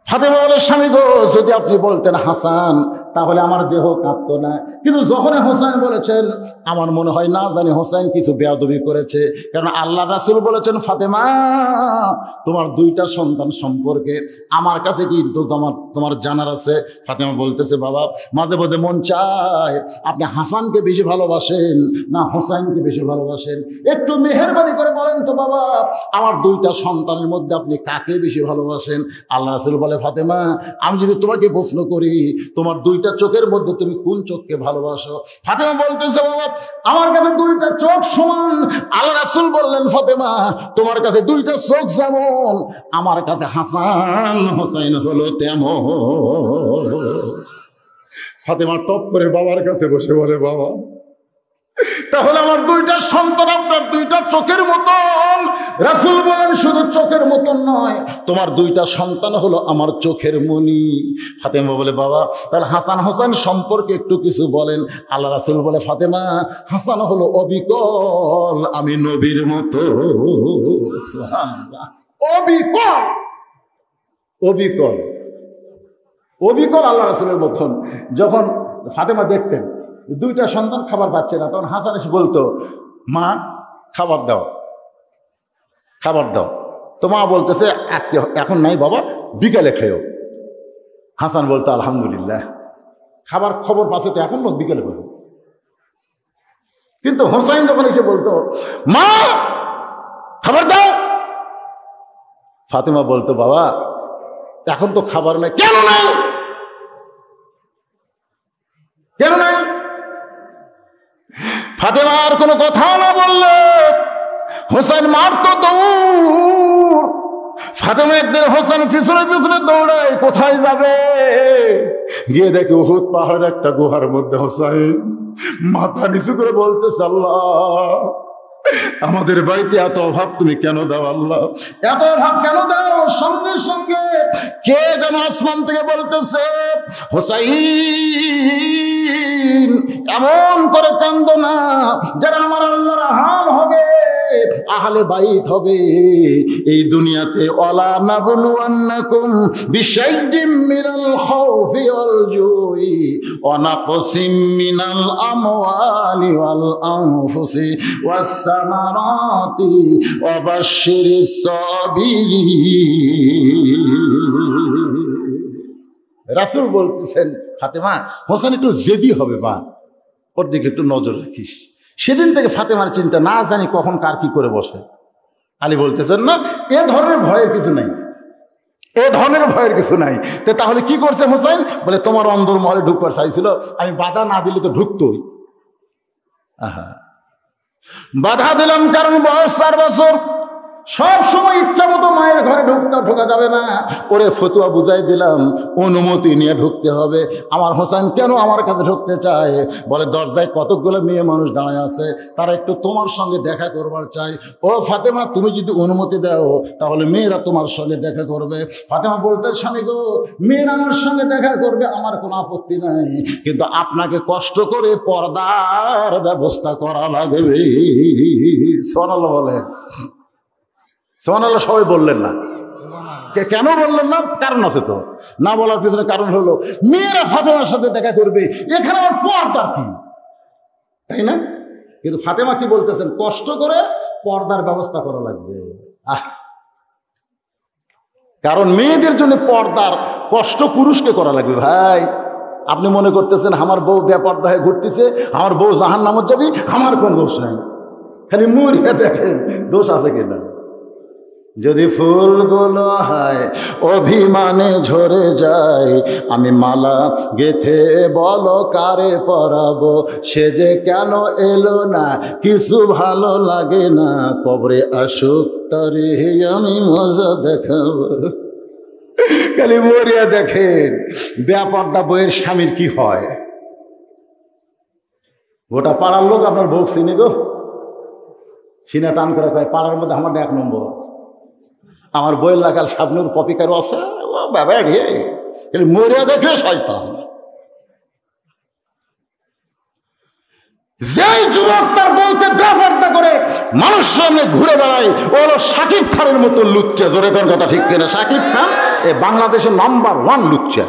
ফাতেমা বলে স্বামী গো, যদি আপনি বলতেন হাসান তাহলে আমার দেহ কাঁপতো না, কিন্তু যখন হোসাইন বলেছেন আমার মনে হয় না জানি হোসাইন কিছু বেয়াদবি করেছে। কারণ আল্লাহ রাসূল বলেছেন ফাতেমা তোমার দুইটা সন্তান সম্পর্কে আমার কাছে কিন্তু তোমার জানার আছে। ফাতেমা বলতেছে বাবা মাঝে মাঝে মন চায় আপনি হাসানকে বেশি ভালোবাসেন না হোসাইনকে বেশি ভালোবাসেন, একটু মেহেরবানি করে বলেন তো বাবা আমার দুইটা সন্তানের মধ্যে আপনি কাকে বেশি ভালোবাসেন। আল্লাহ রাসূল বলে ফাতেমা আমি যদি তোমাকে প্রশ্ন করি তোমার দুইটা চোখের মধ্যে তুমি কোন চোখকে ভালোবাসো? ফাতেমা বলতেছে বাবা আমার কাছে দুইটা চোখ সমান। আল্লাহ রাসূল বললেন ফাতেমা তোমার কাছে দুইটা চোখ যেমন আমার কাছে হাসান হোসাইন হলো তেমন। ফাতেমা টপ করে বাবার কাছে বসে বলে বাবা তাহলে আমার দুইটা সন্তান আপনার দুইটা চোখের মতন। রাসূল বলেন শুধু চোখের মতন নয়, তোমার দুইটা সন্তান হলো আমার চোখের মণি। ফাতেমা বলে বাবা তাহলে হাসান হোসেন সম্পর্কে একটু কিছু বলেন। আল্লাহ রাসূল বলে ফাতেমা হাসান হলো অবিকল, আমি নবীর মতো। সুবহানাল্লাহ। অবিকল, অবিকল, অবিকল আল্লাহ রাসূলের মতন। যখন ফাতেমা দেখতেন দুইটা সন্তান খাবার পাচ্ছে না, তখন হাসান এসে বলতো মা খাবার দাও, খাবার দাও। তো মা বলতেছে আজকে এখন নাই বাবা, বিকালে খেয়েও। হাসান বলতো আলহামদুলিল্লাহ, খাবার খবর পাচ্ছে তো এখন লোক বিকেলে পাবে। কিন্তু হোসাইন যখন এসে বলতো মা খাবার দাও, ফাতেমা বলতো বাবা এখন তো খাবার নাই। কেন নাই, কেন নাই? ফাতেমা আর কোনো কথা না বললে হোসেন মারতো দৌড়। ফাতেমা একদিন হোসেন পিছনে পিছনে দৌড়ায়, কোথায় যাবে? গিয়ে দেখে উহুদ পাহাড়ের একটা গুহার মধ্যে হোসেন মাথা নিচু করে বলতেছে আল্লাহ আমাদের বাড়িতে এত অভাব তুমি কেন দাও আল্লাহ, এত অভাব কেন দাও? সঙ্গে সঙ্গে কে যেন আসমান থেকে বলতেছে হোসাইন এমন করে কান্দো না, যারা আমার আল্লাহর হাল হবে আহলে বাইত হবে এই দুনিয়াতে। ওয়ালা নাবলুওয়ান্নাকুম বিশাইইম মিনাল খাউফি ওয়াল জুই ওয়া নাকসিম মিনাল আমওয়ালি ওয়াল আনফুসি ওয়াস সামারাতি ওয়া বাশশিরিস সাবিরিন। রাসূল বলতেছেন ফাতেমা হোসেন একটু জেদি হবে মা, ওর দিকে একটু নজর রাখিস। সেদিন থেকে ফাতেমার চিন্তা না জানি কখন কার কি করে বসে। আলী বলতেছেন না এ ধরনের ভয়ের কিছু নাই, এ ধরনের ভয়ের কিছু নাই। তো তাহলে কি করছে হোসেন? বলে তোমার অন্দর মহলে ঢুকবার চাইছিল, আমি বাধা না দিলে তো ঢুকতোই। আহা, বাধা দিলাম কারণ বয়স 4 বছর, সব সময় ইচ্ছা মতো মায়ের ঘরে ঢোকা যাবে না। ওরে ফতুয়া বুঝাই দিলাম, অনুমতি নিয়ে ঢুকতে হবে। আমার হোসেন কেন আমার কাছে ঢুকতে চায়? বলে দরজায় কতগুলো মেয়ে মানুষ দাঁড়ায় আছে, তারা একটু তোমার সঙ্গে দেখা করবার চাই। ও ফাতেমা, তুমি যদি অনুমতি দাও তাহলে মেয়েরা তোমার সঙ্গে দেখা করবে। ফাতেমা বলতে, স্বামী গো, মেয়েরা আমার সঙ্গে দেখা করবে, আমার কোনো আপত্তি নাই, কিন্তু আপনাকে কষ্ট করে পর্দার ব্যবস্থা করা লাগবে। সুবহানাল্লাহ বলেন। সুবহানাল্লাহ সবাই বললেন না। কেন বললেন না? কারণ আছে তো। না বলার পিছনে কারণ হলো মেয়েরা ফাতেমার সাথে দেখা করবে, এখানে আমার পর্দার কি, তাই না? কিন্তু ফাতেমা কি বলতেছেন? কষ্ট করে পর্দার ব্যবস্থা করা লাগবে। কারণ মেয়েদের জন্য পর্দার কষ্ট পুরুষকে করা লাগবে। ভাই, আপনি মনে করতেছেন আমার বউ বেপর্দা হয়ে ঘুরতেছে, আমার বউ জাহান্নামে যাবে, আমার কোন দোষ নাই, খালি মুড়িয়ে দেখেন দোষ আছে কিনা। যদি ফুলগুলো হয় অভিমানে ঝরে যায়, আমি মালা গেথে বলো কারে পরাবো, সে যে কেন এলো না, কিছু ভালো লাগে না, কবরে আসুক তারে আমি মজা দেখাবো। খালি মরিয়া দেখেন বেপর্দা বইয়ের স্বামীর কি হয়। গোটা পাড়ার লোক আপনার বউ চিনি গো, সিনা টান করে কয় পাড়ার মধ্যে আমার 1 নম্বর, আমার বইয়ের লাগাল সাবনুর পপিকারও আছে, ও বাবা রে, মরিয়া দেখে শয়তান। যেই যুবক তার বউকে বেপর্দা করে মানুষ সামনে ঘুরে বেড়ায়, ও হলো শাকিব খানের মতো লুচ্চা। জোরে কোন কথা ঠিক কিনা? শাকিব খান এ বাংলাদেশের নাম্বার 1 লুচ্চা।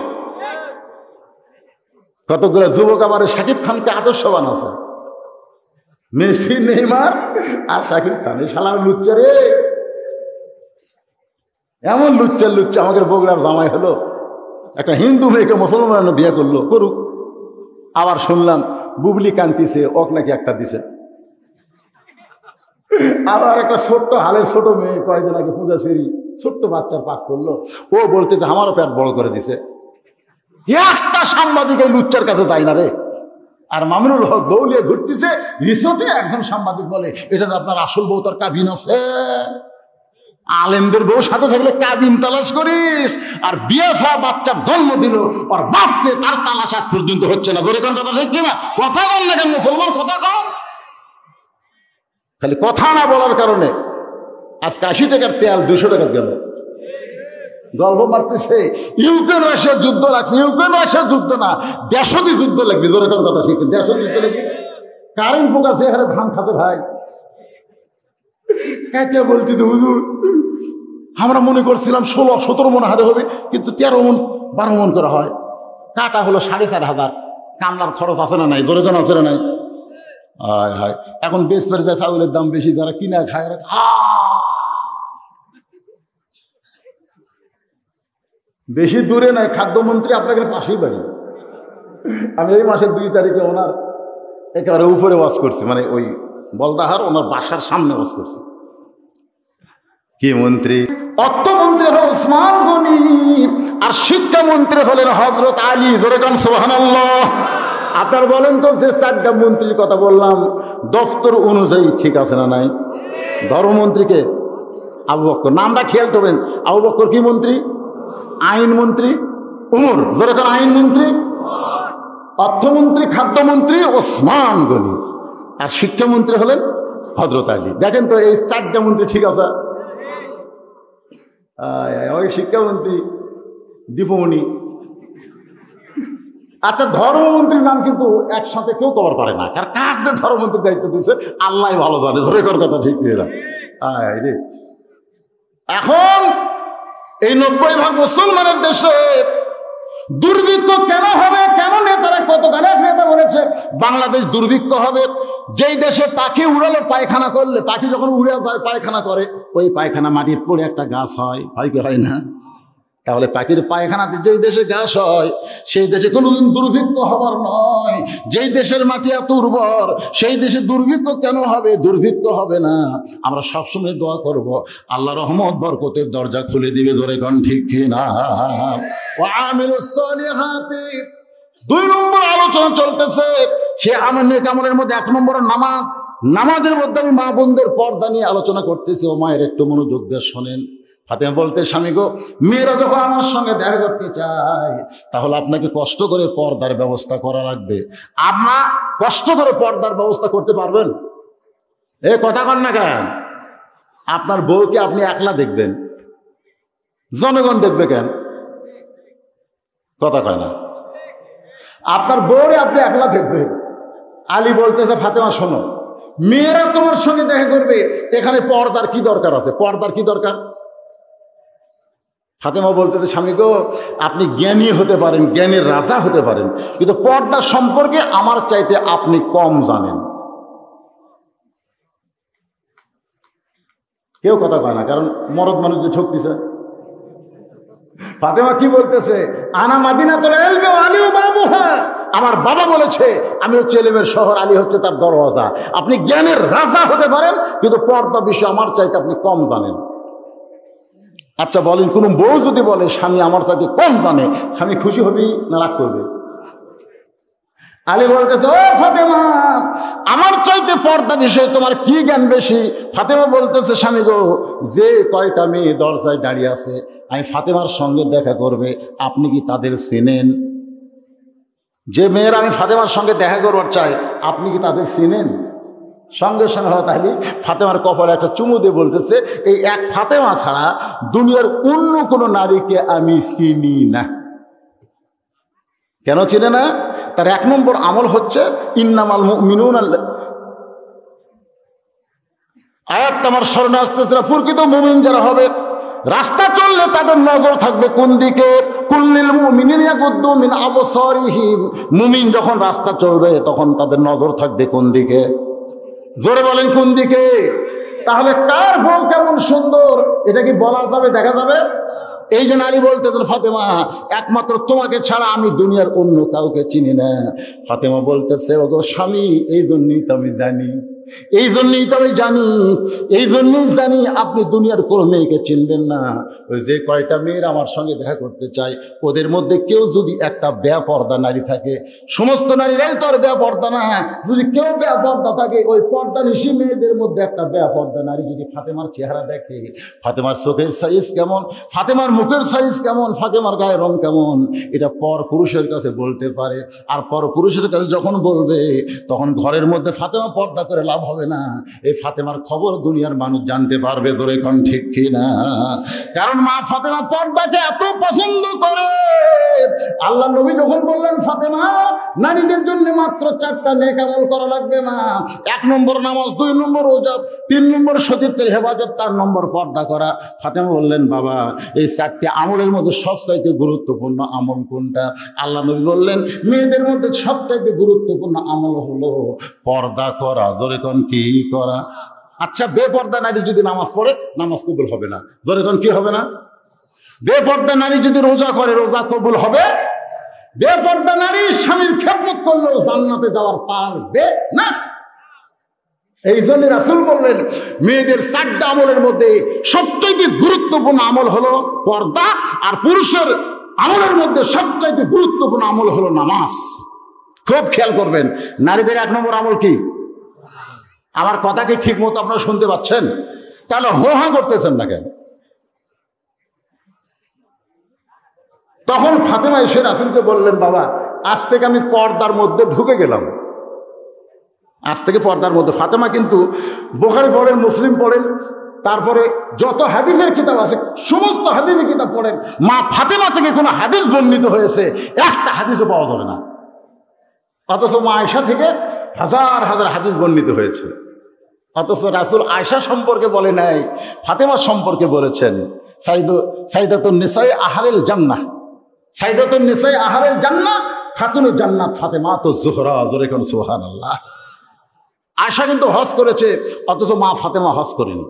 কতগুলো যুবক আবার শাকিব খানকে আদর্শবান আছে, মেসি, নেইমার আর শাকিব খান। এই শালার লুচ্চা রে, এমন লুচ্চা লুচ্চা। আমাদের বগুড়ার জামাই হলো, একটা হিন্দু মেয়েকে মুসলমান বিয়ে করলো, করুক। আবার শুনলাম বুবলি কান্তিছে, ওক নাকি একটা দিছে। আবার একটা ছোট্ট হালের ছোট মেয়ে কয়েকদিন আগে পূজা সেরি ছোট্ট বাচ্চার পাঠ করলো, ও বলতেছে আমারও পেট বড় করে দিছে। একটা সাংবাদিক এই লুচ্চার কাছে যায় না রে। আর মামুনুল হক দৌলিয়ে ঘুরতেছে রিসোর্টে, একজন সাংবাদিক বলে এটা যে আপনার আসল বউ, তার কাবিন আছে। আলেমদের বউ সাথে থাকলে কাবিন তালাশ করিস, আর বিয়ে হওয়া বাচ্চার জন্ম দিল আর বাপকে তার তালাশ আজ পর্যন্ত হচ্ছে না। জোরে কোন কথা ঠিক কিনা? কথা কন না কেন মুসলমান? কথা কন। খালি কথা না বলার কারণে আজকে 80 টাকার তেল 200 টাকা গেল। গল্প মারতেছে ইউক্রেন রাশিয়ার যুদ্ধ লাগছে। ইউক্রেন রাশিয়ার যুদ্ধ না, দেশতি যুদ্ধ লাগবে। জোরে কোন কথা ঠিক? দেশ যুদ্ধ লাগবে। কারেন্ট পোকা যে হারে ধান খাতে ভাই, কাটিয়া বলছি তো হুজুর, আমরা মনে করছিলাম 16-17 মন হারে হবে, কিন্তু 13 মন 12 মন করে হয়। কাটা হলো 4,500। কামলার খরচ আছে না নাই? জোরে জন আছে না নাই? হায় হায়, এখন বেশ পেরে যায়, চাউলের দাম বেশি, যারা কিনা খায় বেশি দূরে নাই। খাদ্যমন্ত্রী আপনাদের পাশেই বাড়ি। আমি এই মাসের 2 তারিখে ওনার একেবারে উপরে ওয়াজ করছি, মানে ওই বলদাহার ওনার বাসার সামনে ওয়াজ করছি। কি মন্ত্রী? অর্থমন্ত্রী হল ওসমান গনি, আর শিক্ষামন্ত্রী হলেন হযরত আলী। জোরে কোন সুবহানাল্লাহ। আপনার বলেন তো, যে 4টা মন্ত্রীর কথা বললাম দফতর অনুযায়ী ঠিক আছে না নাই? ধর্মমন্ত্রীকে আবু বকর, নামটা খেয়াল করবেন। আবু বকর কি মন্ত্রী? আইনমন্ত্রী উমর। জোরে কোন আইনমন্ত্রী। অর্থমন্ত্রী, খাদ্যমন্ত্রী ওসমান গনি, আর শিক্ষামন্ত্রী হলেন হযরত আলী। দেখেন তো এই 4টা মন্ত্রী ঠিক আছে? ওই শিক্ষামন্ত্রী দীপমণি। আচ্ছা, ধর্মমন্ত্রীর নাম কিন্তু একসাথে কেউ কভার পারে না, কারণ কাক যে ধর্মমন্ত্রীর দায়িত্ব দিচ্ছে আল্লাহ ভালো জানে। ধরে কর কথা ঠিক রে। এখন এই 90% মুসলমানের দেশে দুর্ভিক্ষ কেন হবে? কেন নেতারা কতখানি নেতা বলেছে বাংলাদেশ দুর্ভিক্ষ হবে? যেই দেশে পাখি উড়ালে পায়খানা করলে, পাখি যখন উড়ে যায় পায়খানা করে, ওই পায়খানা মাটির পড়ে একটা গাছ হয়, হয় কি হয় না? তাহলে পাখির পায়খানাতে যেই দেশে গ্যাস হয় সেই দেশে কোনোদিন দুর্ভিক্ষ হবার নয়। যেই দেশের মাটি এত উর্বর সেই দেশে দুর্ভিক্ষ কেন হবে? দুর্ভিক্ষ হবে না। আমরা সবসময় দোয়া করব আল্লাহ রহমত বরকতের দরজা খুলে দিবে, ধরে কোন ঠিক কিনা। ওয়া আমিলুস সালিহাতি, 2 নম্বর আলোচনা চলতেছে। সে আমলের মধ্যে 1 নম্বর নামাজ। নামাজের মধ্যে আমি মা বোনদের পর্দা নিয়ে আলোচনা করতেছি। ও মায়ের একটু মনোযোগ দিয়ে শোনেন। ফাতেমা বলতে, স্বামী গো, মেয়েরা যখন আমার সঙ্গে দেখা করতে চায় তাহলে আপনাকে কষ্ট করে পর্দার ব্যবস্থা করা লাগবে। আপনার কষ্ট করে পর্দার ব্যবস্থা করতে পারবেন? এ কথা কন না কেন? আপনার বউকে আপনি একলা দেখবেন, জনগণ দেখবে কেন? কথা কয় না। আপনার বউরে আপনি একলা দেখবেন। আলী বলতেছে, ফাতেমা শোনো, মেয়েরা তোমার সঙ্গে দেখা করবে, এখানে পর্দার কি দরকার আছে? পর্দার কি দরকার? ফাতেমা বলতেছে, স্বামী গো, আপনি জ্ঞানী হতে পারেন, জ্ঞানের রাজা হতে পারেন, কিন্তু পর্দা সম্পর্কে আমার চাইতে আপনি কম জানেন। কেউ কথা কয় না, কারণ মরদ মানুষ যে ঠকতেছে। ফাতেমা কি বলতেছে? আনা মাদিনাতুল ইলমি ওয়া আলী বাবুহা, আমার বাবা বলেছে আমি হচ্ছে ইলমের শহর, আলী হচ্ছে তার দরওয়াজা। আপনি জ্ঞানের রাজা হতে পারেন, কিন্তু পর্দা বিষয়ে আমার চাইতে আপনি কম জানেন। আচ্ছা বলেন, কোন বউ যদি বলে স্বামী আমার চাইতে কম জানে, স্বামী খুশি হবি না রাগ করবে? আলী বলতেছে, ও ফাতেমা, আমার চাইতে পর্দা বিষয়ে তোমার কি জ্ঞান বেশি? ফাতেমা বলতেছে, স্বামী গো, যে কয়টা মেয়ে দরজায় দাঁড়িয়ে আছে আমি ফাতেমার সঙ্গে দেখা করবে, আপনি কি তাদের চেনেন? যে মেয়েরা আমি ফাতেমার সঙ্গে দেখা করবার চাই, আপনি কি তাদের চেনেন? সঙ্গে সঙ্গে তাহলে ফাতেমার কপালে একটা চুমু দিয়ে বলতেছে, এই এক ফাতেমা ছাড়া দুনিয়ার অন্য কোনো নারীকে আমি চিনি না। কেন চিনে না? তার 1 নম্বর আমল হচ্ছে ইন্নামাল মুমিনুনা, আয়াত আমার স্মরণে আসতেছে, প্রকৃত মুমিন যারা হবে, রাস্তা চললে তাদের নজর থাকবে কোন দিকে? কুল্লিল মুমিনিনা ইয়াগুদ্দু মিন আবসারিহিম, মুমিন যখন রাস্তা চলবে তখন তাদের নজর থাকবে কোন দিকে? জোরে বলেন কোন দিকে? তাহলে কার বউ কেমন সুন্দর এটা কি বলা যাবে, দেখা যাবে? এই যে নারী বলতেছেন, ফাতেমা, একমাত্র তোমাকে ছাড়া আমি দুনিয়ার অন্য কাউকে চিনি না। ফাতেমা বলতেছে, ওগো স্বামী, এই জন্যই তো আমি জানি, এই জন্যই তো আমি জানি, এই জন্যই জানি আপনি দুনিয়ার কোনো মেয়েকে চিনবেন না। ওই যে কয়টা মেয়ের আমার সঙ্গে দেখা করতে চায়, ওদের মধ্যে কেউ যদি একটা বেপর্দা নারী থাকে, সমস্ত নারীরাই তো আর বেপর্দা না, যদি কেউ বেপর্দা থাকে, ওই পর্দা নিশি মেয়েদের মধ্যে একটা বেপর্দা নারী যদি ফাতেমার চেহারা দেখে, ফাতেমার চোখের সাইজ কেমন, ফাতেমার মুখের সাইজ কেমন, ফাতেমার গায়ের রং কেমন, এটা পর পুরুষের কাছে বলতে পারে। আর পর পুরুষের কাছে যখন বলবে, তখন ঘরের মধ্যে ফাতেমা পর্দা করে লাভ হবে না। এই ফাতেমার খবর দুনিয়ার মানুষ জানতে পারবে, জোরে কোন ঠিক কিনা? কারণ মা ফাতেমা পর্দাকে এত পছন্দ করে। আল্লাহ নবী যখন বললেন, ফাতেমা, নারীদের জন্য মাত্র 4টা নেক আমল করা লাগবে মা। 1 নম্বর নামাজ, 2 নম্বর রোজা, 3 নম্বর সতীত্বের হেফাজত, 4 নম্বর পর্দা করা। ফাতেমা বললেন, বাবা, এই 4টি আমলের মধ্যে সবচাইতে গুরুত্বপূর্ণ আমল কোনটা? আল্লাহ নবী বললেন, মেয়েদের মধ্যে সবচাইতে গুরুত্বপূর্ণ আমল হলো পর্দা করা। জোরে কোন কি করা? আচ্ছা, বেপর্দা নারী যদি নামাজ পড়ে, নামাজ কবুল হবে না। জোরে কোন কি হবে না? বেপর্দা নারী যদি রোজা করে, রোজা কবুল হবে? বেপর্দা নারী স্বামীর খেদমত করলেও জান্নাতে যাওয়ার পারবে না। এই জন্য রাসূল বললেন, মেয়েদের 4টা আমলের মধ্যে সবচাইতে গুরুত্বপূর্ণ আমল হলো পর্দা, আর পুরুষের আমলের মধ্যে সবচাইতে গুরুত্বপূর্ণ আমল হলো নামাজ। খুব খেয়াল করবেন, নারীদের 1 নম্বর আমল কি? আমার কথা কি ঠিক মতো আপনারা শুনতে পাচ্ছেন? তাহলে হোহা করতেছেন না কেন? তখন ফাতেমা এসে রাসূলকে বললেন, বাবা, আজ থেকে আমি পর্দার মধ্যে ঢুকে গেলাম, আজ থেকে পর্দার মধ্যে। ফাতেমা কিন্তু বুখারী পড়েন, মুসলিম পড়েন, তারপরে যত হাদিসের কিতাব আছে সমস্ত হাদিসের কিতাব পড়েন, মা ফাতেমা থেকে কোনো হাদিস বর্ণিত হয়েছে একটা হাদিসও পাওয়া যাবে না। অথচ মা আয়েশা থেকে হাজার হাজার হাদিস বর্ণিত হয়েছে। অথচ রাসূল আয়েশা সম্পর্কে বলে নাই, ফাতেমা সম্পর্কে বলেছেন, সাইদাতুন নিসায়ে আহলিল জান্নাহ, সাইদাতুন নিসায়ে আহলিল জান্নাহ, খাতুনুল জান্নাত ফাতেমাতুজ জোহরা। জোরে কোন সুবহানাল্লাহ। আয়েশা কিন্তু হজ করেছে, অথচ মা ফাতেমা হজ করেনি।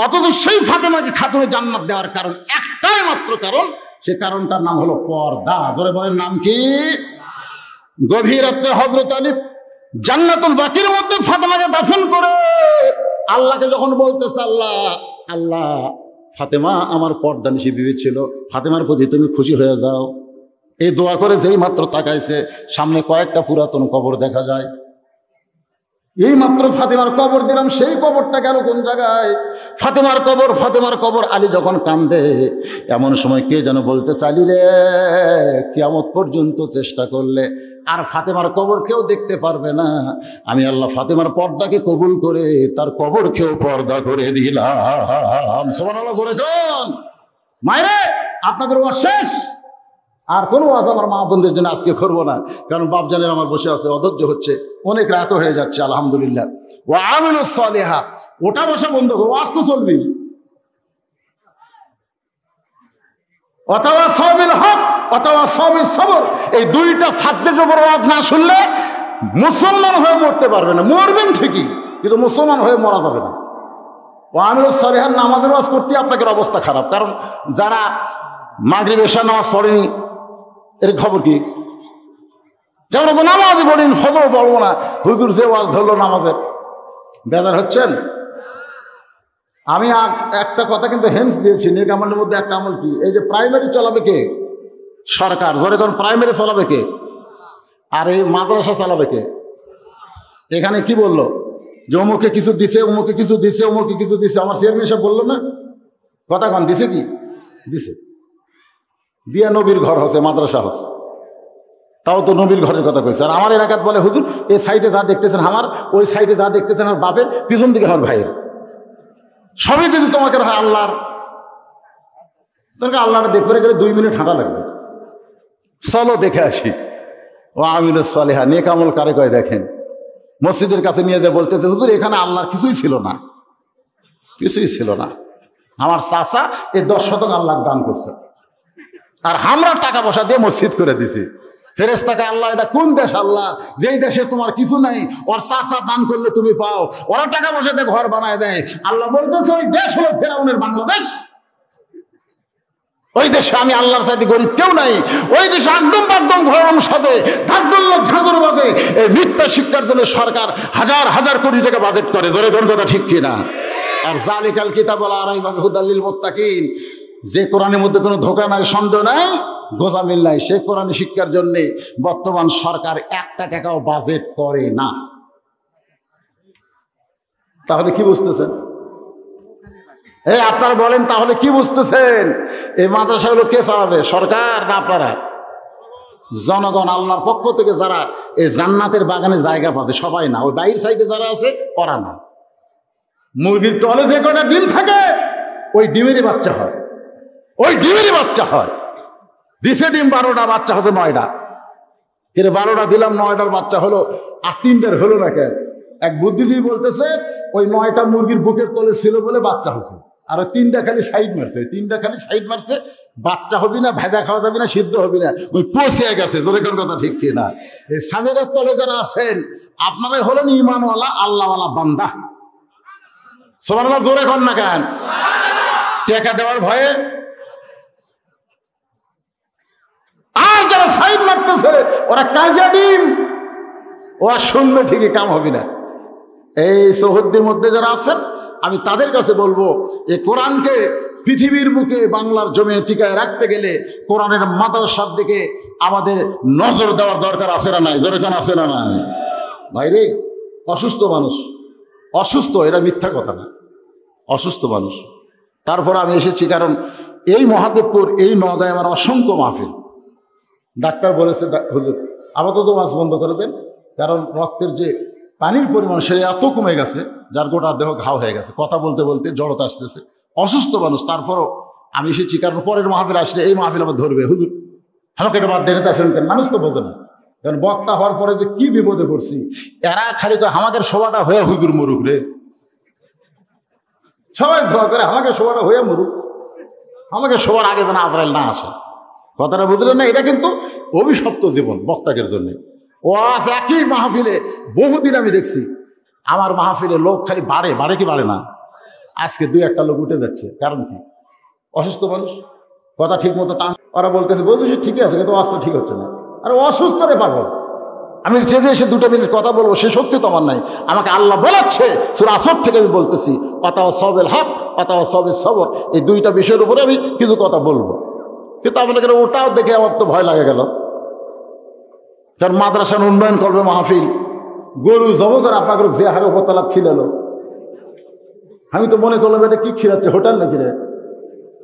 অথচ সেই ফাতেমাকে খাতুনে জান্নাত দেওয়ার কারণ একটাই মাত্র কারণ, সে কারণটার নাম হলো পর্দা। জোরে বলেন নাম কি? গভীর রাতে হযরত আলী জান্নাতুল বাকির মধ্যে ফাতেমাকে দাফন করে আল্লাহকে যখন বলতেছে, আল্লাহ আল্লাহ ফাতেমা আমার পর্দানিশী বিবি ছিল, ফাতেমার প্রতি তুমি খুশি হয়ে যাও। এই দোয়া করে যেই মাত্র তাকাইছে সামনে কয়েকটা পুরাতন কবর দেখা যায়। এই মাত্র ফাতেমার কবর দিলাম, সেই কবরটা গেল কোন জায়গায়? ফাতেমার কবর, ফাতেমার কবর। আলী যখন কান্দে এমন সময় কে যেন বলতেছে, আলী রে কিয়ামত পর্যন্ত চেষ্টা করলে আর ফাতেমার কবর কেউ দেখতে পারবে না। আমি আল্লাহ ফাতেমার পর্দাকে কবুল করে তার কবরকেও পর্দা করে দিলাম। সুবহানাল্লাহ করে কোন মায়েরে আপনাদের ওয়াজ শেষ। আর কোনো ওয়াজ আমার মা বোনদের জন্য আজকে করবো না, কারণ বাপজানের আমার বসে আছে, অধৈর্য হচ্ছে, অনেক রাত হয়ে যাচ্ছে। আলহামদুলিল্লাহ। ওয়া আমিলুস সালিহা, ওটা বসা বন্ধ করো, ওয়াজ তো চলবি। অথবা সাবিল হক অথবা সাবিল সবর, এই দুইটা সাবজেক্টের উপর ওয়াজ না শুনলে মুসলমান হয়ে মরতে পারবে না। মরবেন ঠিকই, কিন্তু মুসলমান হয়ে মরা যাবে না। ওয়া আমিলুস সালিহার নামাজের ওয়াজ করতে আপনাদের অবস্থা খারাপ, কারণ যারা মাগরিব এশা নামাজ পড়েনি এর খবর কি? যেমন নামাজ পড়েন, ফজর পড়বো না, হুজুর যে ওয়াজ ধরলো নামাজের, বেজার হচ্ছেন? আমি একটা কথা কিন্তু হেন্স দিয়েছি, নেক আমলের মধ্যে একটা আমল কি? এই যে প্রাইমারি চালাবে কে? সরকার। ধরে কোন প্রাইমারি চালাবে কে? আর এই মাদ্রাসা চালাবে কে? এখানে কি বললো যে অমুকে কিছু দিছে, অমুকে কিছু দিছে, অমুকে কিছু দিছে। আমার চেয়ারম্যান সাহেব বললো না কথা, কন দিছে কি? দিছে। দিয়া নবীর ঘর হচ্ছে, মাদ্রাসা হচ্ছে, তাও তো নবীর ঘরের কথা কইছে। আর আমার এলাকাত বলে, হুজুর এই সাইডে যা দেখতেছেন আমার, ওই সাইডে যা দেখতেছেন আমার বাপের, পিছন দিকে আমার ভাইয়ের, সবই যদি তোমাকে হয় আল্লাহর। তোমাকে আল্লাহটা দেখতে গেলে 2 মিনিট হাঁটা লাগবে। চলো দেখে আসি। ও আমিলুস সালিহা, নেক আমল কারে কয় দেখেন। মসজিদের কাছে নিয়ে যায় বলতেছে, হুজুর এখানে আল্লাহর কিছুই ছিল না, কিছুই ছিল না। আমার চাচা এই 10 শতক আল্লাহর দান করছে, আর আমরা টাকা পয়সা দিয়ে মসজিদ করে দিছি। ফেরেশতাকে আল্লাহ, এটা কোন দেশ আল্লাহ যেই দেশে তোমার কিছু নাই, ওর চাচা দান করলে তুমি পাও, ওরা টাকা পয়সা দিয়ে ঘর বানায় দেয়। আল্লাহ বলতেছে ওই দেশ হলো ফেরাউনের বাংলাদেশ। ওই দেশে আমি আল্লাহর চাইতে গরিব কেউ নাই। ওই দেশে একদম বাকদম ভরম সাজে, ঢাকঢোল ঝাঁকুর বাজে। এই মিথ্যা শিক্ষার জন্য সরকার হাজার হাজার কোটি টাকা বাজেট করে। জোরে কোন কথা ঠিক কিনা? আর জালিকাল কিতাব লা রাইবা ফিহি হুদাল লিল মুত্তাকিন, যে কোরআনের মধ্যে কোনো ধোঁকা নাই, সন্দেহ নাই, গোজামিল নাই, সে কোরআন শিক্ষার জন্যে বর্তমান সরকার 1 টাকাও বাজেট করে না। তাহলে কি বুঝতেছেন? এই আপনারা বলেন তাহলে কি বুঝতেছেন? এই মাদ্রাসাগুলো কে চালাবে, সরকার না আপনারা? জনগণ আল্লাহর পক্ষ থেকে যারা এই জান্নাতের বাগানে জায়গা পাচ্ছে সবাই না, ওই বাইরের সাইডে যারা আছে ওরা না। মুরগির টলে যে কটা ডিম থাকে ওই ডিমেরই বাচ্চা হয়, ওই ডিমেরই বাচ্চা হয়। দিছে ডিম 12টা, বাচ্চা হতো 9টা। কিন্তু 12টা দিলাম, 9টার বাচ্চা হলো, আর 3টার হলো না কেন? এক বুদ্ধিজীবী বলতেছে ওই 9টা মুরগির বুকের তলে ছিল বলে বাচ্চা হয়েছে, আর ওই 3টা খালি সাইড মারছে, 3টা খালি সাইড মারছে, বাচ্চা হবি না, ভেজা খাওয়া যাবে না, সিদ্ধ হবি না, ওই পচে গেছে। জোরে কোন কথা ঠিক কিনা? এই স্বামীর তলে যারা আছেন আপনারাই হলেন ইমানওয়ালা আল্লাহওয়ালা বান্দা। সুবহানাল্লাহ জোরে কর না কেন? টাকা দেওয়ার ভয়ে। আর যারা সাইড মারতেছে ওরা কাজা ডিম, ওরা শুনবে ঠিকই, কাম হবে না। এই চৌহদ্দির মধ্যে যারা আছেন আমি তাদের কাছে বলবো, এই কোরআনকে পৃথিবীর বুকে বাংলার জমিনে টিকায় রাখতে গেলে কোরআনের মাদ্রাসার দিকে আমাদের নজর দেওয়ার দরকার আছে না নাই? জোরে কান আছে না নাই? ভাইরে, অসুস্থ মানুষ, অসুস্থ, এটা মিথ্যা কথা না, অসুস্থ মানুষ। তারপর আমি এসেছি কারণ এই মহাদেবপুর, এই নওগাঁয় আমার অসংখ্য মাহফিল। ডাক্তার বলেছে, হুজুর আপাতত মাছ বন্ধ করে দেন, কারণ রক্তের যে পানির পরিমাণ সে এত কমে গেছে, যার গোটা দেহ ঘাও হয়ে গেছে, কথা বলতে বলতে জড়তা আসতেছে, অসুস্থ মানুষ। তারপরও আমি এসেছি কারণ পরের মাহফিল আসলে এই মাহফিল আবার ধরবে, হুজুর আমাকে এটা বাদ দেন, তা শুনতেন। মানুষ তো বোঝে না, কারণ বক্তা হওয়ার পরে যে কি বিপদে পড়ছি। এরা খালি আমাকে শোভাটা হয়ে হুজুর মরুক রে, সবাই দোয়া করে আমাকে শোভাটা হয়ে মরুক, আমাকে শোয়ার আগে যেন আজরাইল না আসে। কথাটা বুঝলেন না? এটা কিন্তু অভিশপ্ত জীবন বক্তাকের জন্য। ও আছে একই মাহফিলে বহুদিন আমি দেখছি, আমার মাহফিলে লোক খালি বাড়ে, বাড়ে কি বাড়ে না? আজকে 2-1টা লোক উঠে যাচ্ছে, কারণ কি? অসুস্থ মানুষ, কথা ঠিক মতো টান, ওরা বলতেছে বলতেছে ঠিকই আছে, কিন্তু অস্ত্র ঠিক হচ্ছে না। আর অসুস্থ রে পাগল, আমি স্টেজে এসে 2 মিনিট কথা বলবো সে শক্তি তো আমার নাই। আমাকে আল্লাহ বলাচ্ছে সূরা আসর থেকে, আমি বলতেছি অতাও সবেল হক অতাও সবের সবর, এই 2টা বিষয়ের উপরে আমি কিছু কথা বলবো। কিন্তু আপনাকে ওটাও দেখে আমার তো ভয় লাগে গেল। কারণ মাদ্রাসার উন্নয়ন করবে মাহফিল, গরু জব করে আপনাকে যে হারে উপরতলা খিলালো, আমি তো মনে করলাম এটা কি খিলাচ্ছে, হোটেল নাকি রে।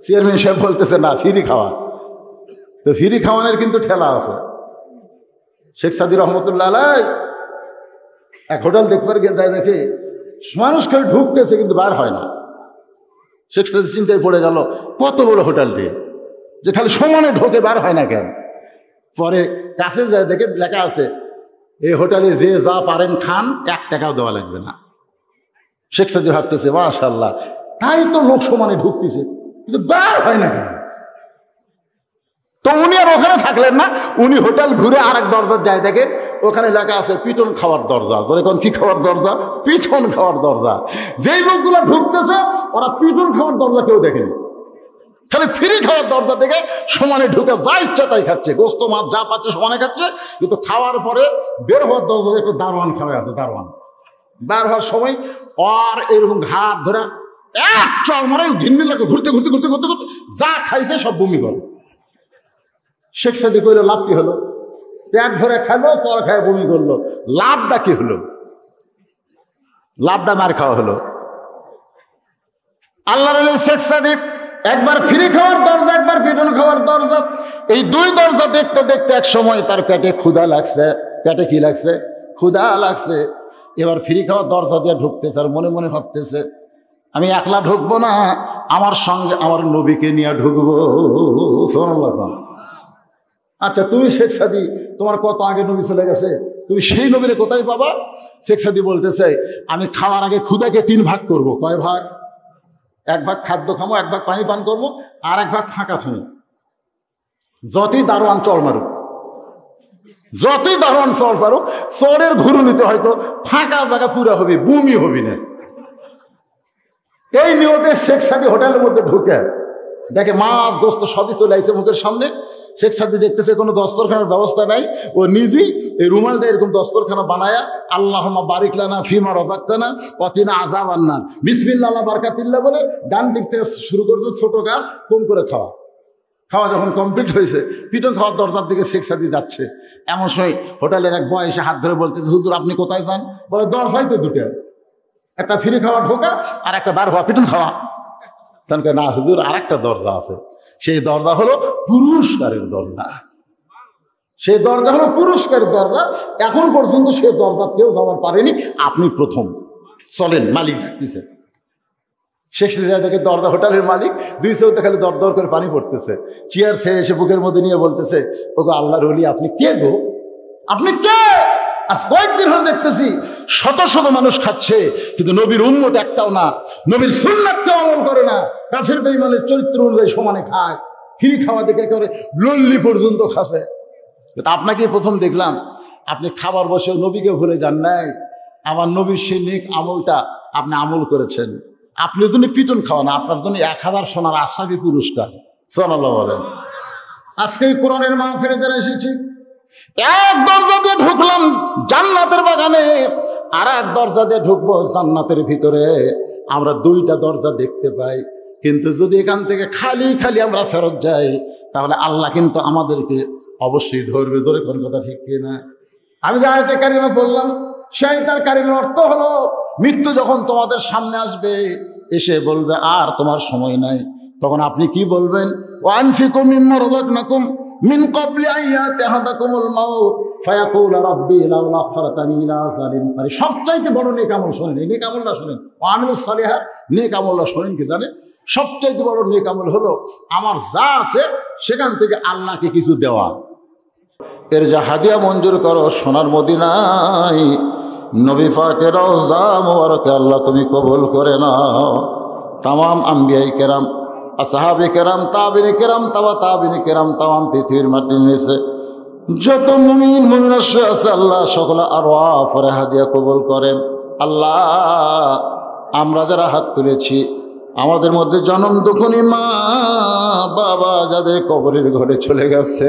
চেয়ারম্যান সাহেব বলতেছে না ফ্রি খাওয়া, তো ফ্রি খাওয়ানোর কিন্তু ঠেলা আছে। শেখ সাদি রহমতুল্লাহ আলাই এক হোটেল দেখবার গিয়ে দেয়, দেখে মানুষ খালি ঢুকতেছে কিন্তু বার হয় না। শেখ সাদি চিন্তায় পড়ে গেল কত বড় হোটেলটি যে খালি সমানে ঢোকে বার হয় না কেন। পরে কাছে যায় দেখে লেখা আছে এই হোটেলে যে যা পারেন খান, 1 টাকাও দেওয়া লাগবে না। শেখ সাদি ভাবতেছে মাশাআল্লাহ, তাই তো লোক সমানে ঢুকতেছে কিন্তু বার হয় না কেন। তো উনি আর ওখানে থাকলেন না, উনি হোটেল ঘুরে আরেক দরজা যায়, দেখেন ওখানে লেখা আছে পিটন খাওয়ার দরজা। যখন কি খাওয়ার দরজা? পিটন খাওয়ার দরজা। যেই লোকগুলো ঢুকতেছে ওরা পিটন খাওয়ার দরজা কেউ দেখেনি, খালি ফ্রি খাওয়ার দরজা দেখে সমানে ঢুকে যা ইচ্ছা তাই খাচ্ছে, গোস্ত মাছ যা পাচ্ছে সমানে খাচ্ছে। কিন্তু খাওয়ার পরে বের হওয়ার দরজা একটু দারোয়ান খাওয়া আছে, দারোয়ান বার হওয়ার সময় আর এরকম ঘাট ধরে এক চড় মারে, ঘিন্নি লাগে, ঘুরতে ঘুরতে ঘুরতে ঘুরতে ঘুরতে যা খাইছে সব বমি করে। শেখ সাদি কইলো লাভ কি হলো? পেট ভরে খাইলো, চর খায় বমি করলো, লাভটা কি হলো? লাভটা মার খাওয়া হলো। আল্লাহ শেখ সাদি একবার ফ্রি খাওয়ার দরজা, একবার পিটন খাওয়ার দরজা, এই 2 দরজা দেখতে দেখতে এক সময় তার পেটে ক্ষুধা লাগছে। পেটে কি লাগছে? ক্ষুধা লাগছে। এবার ফ্রি খাওয়ার দরজা দিয়ে ঢুকতেছে আর মনে মনে ভাবতেছে আমি একলা ঢুকবো না, আমার সঙ্গে আমার নবীকে নিয়ে ঢুকবো। সুবহানাল্লাহ। আচ্ছা তুমি শেখ সাদি, তোমার কত আগে নবী চলে গেছে, তুমি সেই নবীরে কোথায় পাবা? শেখ সাদি বলতেছে আমি খাওয়ার আগে ক্ষুধাকে 3 ভাগ করব। কয় ভাগ? 1 ভাগ খাদ্য খামো, 1 ভাগ পানি পান করবো, আর 1 ভাগ ফাঁকা খামো। যতই দারোয়ান চড় মারুক, যতই দারোয়ান চড় পারুক, চড়ের ঘুরুনিতে হয়তো ফাঁকা জায়গা পুরা হবে, বমি হবি না। এই নিয়তে শেখ সাদি হোটেলের মধ্যে ঢুকে দেখে মাছ গোস্ত সবই চলে আসছে মুখের সামনে। শেখ সাদি দেখতেছে কোনো দস্তরখানার ব্যবস্থা নাই, ও নিজেই এই রুমাল দিয়ে এরকম দস্তরখানা বানায়া আল্লাহুম্মা বারিক লানা ফিমা রাযাকতানা ওয়া কিনা আযাবান নার, বিসমিল্লাহ বারাকাতিল্লাহ বলে ডান দিক থেকে শুরু করছে ছোট গাছ, কম করে খাওয়া। খাওয়া যখন কমপ্লিট হয়েছে, পিটন খাওয়ার দরজার দিকে শেখ সাদি যাচ্ছে। এমন সময় হোটেলের এক বয় এসে হাত ধরে বলতেছে হুজুর আপনি কোথায় যান? বলে দরজাই তো 2টা, একটা ফ্রি খাওয়া ঢোকা আর একটা বার হওয়া পিটন খাওয়া। তখন না হুজুর আর একটা দরজা আছে, সেই দরজা হলো পুরস্কারের দরজা। সেই দরজা হলো পুরস্কারের দরজা। এখন পর্যন্ত সেই দরজা কেউ যাওয়ার পারেনি, আপনি প্রথম। চলেন, মালিক ডাকতেছে। শেখ সাদি দেখে দরজা হোটেলের মালিক 2 চোখ দেখালে দর দর করে পানি পড়তেছে। চেয়ার ছেড়ে এসে বুকের মধ্যে নিয়ে বলতেছে ওগো আল্লাহর ওলি আপনি কে গো? আপনি কে? আজ কয়েকদিন হল দেখতেছি শত শত মানুষ খাচ্ছে, কিন্তু নবীর উম্মত একটাও না, নবীর সুন্নাতকে আমল করে না, কাফের বেঈমানের চরিত্র অনুযায়ী সমানে খায়। ফ্রি খাওয়া দেখে করে লল্লি পর্যন্ত খাচ্ছে। আপনাকে প্রথম দেখলাম আপনি খাবার বসেও নবীকে ভুলে যান নাই। আমার নবীর সেই নেক আমলটা আপনি আমল করেছেন। আপনার জন্য পিটন খাওয়া না, আপনার জন্য 1000 সোনার আশাবি পুরস্কার। সুবহানাল্লাহ বলেন। আজকে কোরআনের মাহফিলে যারা এসেছি, এক দরজা দিয়ে ঢুকলাম জান্নাতের বাগানে, আর এক দরজা দিয়ে ঢুকবো জান্নাতের ভিতরে। আমরা 2টা দরজা দেখতে পাই, কিন্তু যদি এখান থেকে খালি খালি আমরা ফেরত যাই তাহলে আল্লাহ কিন্তু আমাদেরকে অবশ্যই ধরবে। ধরে কোন কথা ঠিক কিনা? আমি যে আয়াতে কারিমা পড়লাম সেই তার কারিমের অর্থ হলো মৃত্যু যখন তোমাদের সামনে আসবে, এসে বলবে আর তোমার সময় নাই, তখন আপনি কি বলবেন? ওয়ানফিকু মিম্মা রাযাকনাকুম মিন ক্বাবলি আন ইয়াতাহাদাকুমুল মাউত ফায়াকুলু রাব্বি লাউলা আখখারতানি ইলা আজালিন করিব। সবচাইতে বড় নেক আমল শোনেন, এই নেক আমলটা শোনেন। ওয়ামিলুস সালিহাত নেক আমলটা শোনেন কি জানেন? সবচাইতে বড় নেক আমল হলো আমার যা আছে সেখান থেকে আল্লাহকে কিছু দেওয়া। এর যা হাদিয়া মঞ্জুর করো সোনার মদিনায়, নবী পাকের রওজা মুবারকে আল্লাহ তুমি কবুল করে নাও। তামাম আম্বিয়াই কেরাম, আসহাবে কেরাম, তাবিনে কেরাম, তাবিনে কেরাম, তামাম পৃথিবীর মাটির নিচে যত মুমিন মুমিনা আছে আল্লাহ সকলে আরওয়াফের হাদিয়া কবুল করেন। আল্লাহ আমরা যারা হাত তুলেছি আমাদের মধ্যে জনম দুঃখনী মা বাবা যাদের কবরের ঘরে চলে গেছে,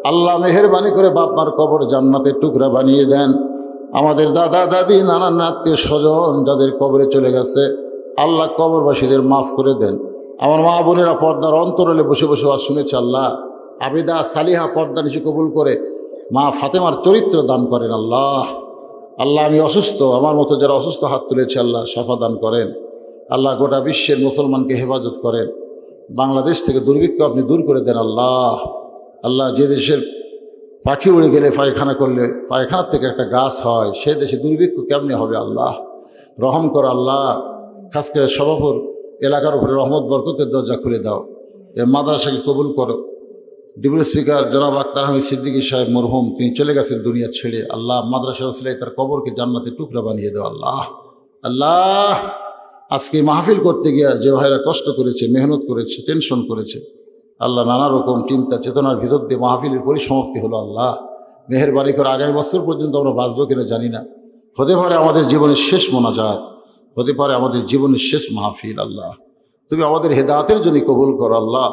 আল্লাহ মেহেরবানি করে বাপ মার কবর জান্নাতের টুকরা বানিয়ে দেন। আমাদের দাদা দাদি নানান আত্মীয় স্বজন যাদের কবরে চলে গেছে, আল্লাহ কবরবাসীদের মাফ করে দেন। আমার মা বোনেরা পর্দার অন্তরালে বসে বসে আর শুনেছে, আল্লাহ আবিদা সালিহা পর্দা নিশি কবুল করে মা ফাতেমার চরিত্র দান করেন। আল্লাহ আল্লাহ আমি অসুস্থ, আমার মতো যারা অসুস্থ হাত তুলেছে আল্লাহ শাফা দান করেন। আল্লাহ গোটা বিশ্বের মুসলমানকে হেফাজত করেন। বাংলাদেশ থেকে দুর্ভিক্ষ আপনি দূর করে দেন। আল্লাহ আল্লাহ যে দেশের পাখি উড়ে গেলে পায়খানা করলে পায়খানার থেকে একটা গাছ হয়, সে দেশে দুর্ভিক্ষ কেমনি হবে? আল্লাহ রহম করো। আল্লাহ খাস করে সভাপুর এলাকার উপরে রহমত বরকতের দরজা খুলে দাও। এ মাদ্রাসাকে কবুল করো। ডেপুটি স্পিকার জনাব আক্তার আহমেদ সিদ্দিকী সাহেব মরহুম, তিনি চলে গেছেন দুনিয়া ছেড়ে। আল্লাহ মাদ্রাসার ওসিলায় তার কবরকে জান্নাতের টুকরা বানিয়ে দাও। আল্লাহ আল্লাহ আজকে মাহফিল করতে গিয়ে যে ভাইরা কষ্ট করেছে, মেহনত করেছে, টেনশন করেছে, আল্লাহ নানা রকম চিন্তা চেতনার ভিতর দিয়ে মাহফিলের পরিসমাপ্তি হলো। আল্লাহ মেহেরবানি করে আগামী বছর পর্যন্ত আমরা বাঁচবো কিনা জানি না, হতে পারে আমাদের জীবনের শেষ মোনাজাত, হতে পারে আমাদের জীবনের শেষ মাহফিল। আল্লাহ তুমি আমাদের হেদায়েতের জন্য কবুল করো। আল্লাহ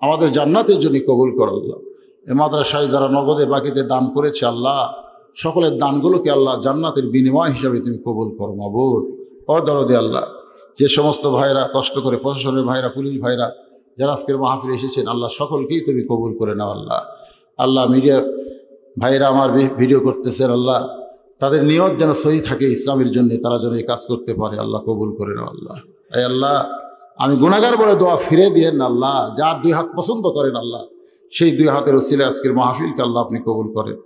আমাদের জান্নাতের জন্য কবুল করো। আল্লাহ এ মাদ্রাসায় যারা নগদে বাকিতে দান করেছে, আল্লাহ সকলের দানগুলোকে আল্লাহ জান্নাতের বিনিময় হিসাবে তুমি কবুল করো। মাবুদ অদরদে আল্লাহ যে সমস্ত ভাইরা কষ্ট করে, প্রশাসনের ভাইরা, পুলিশ ভাইরা যারা আজকের মাহফিলে এসেছেন, আল্লাহ সকলকেই তুমি কবুল করে নাও। আল্লাহ আল্লাহ মিডিয়া ভাইরা আমার ভিডিও করতেছেন, আল্লাহ তাদের নিয়ত যেন সহি থাকে ইসলামের জন্য, তারা যেন এই কাজ করতে পারে, আল্লাহ কবুল করে নাও। আল্লাহ এই আল্লাহ আমি গুনাহগার বলে দোয়া ফিরে দিয়েন না। আল্লাহ যার দুই হাত পছন্দ করেন, আল্লাহ সেই দুই হাতের ওসিলায় আজকের মাহফিলকে আল্লাহ আপনি কবুল করেন।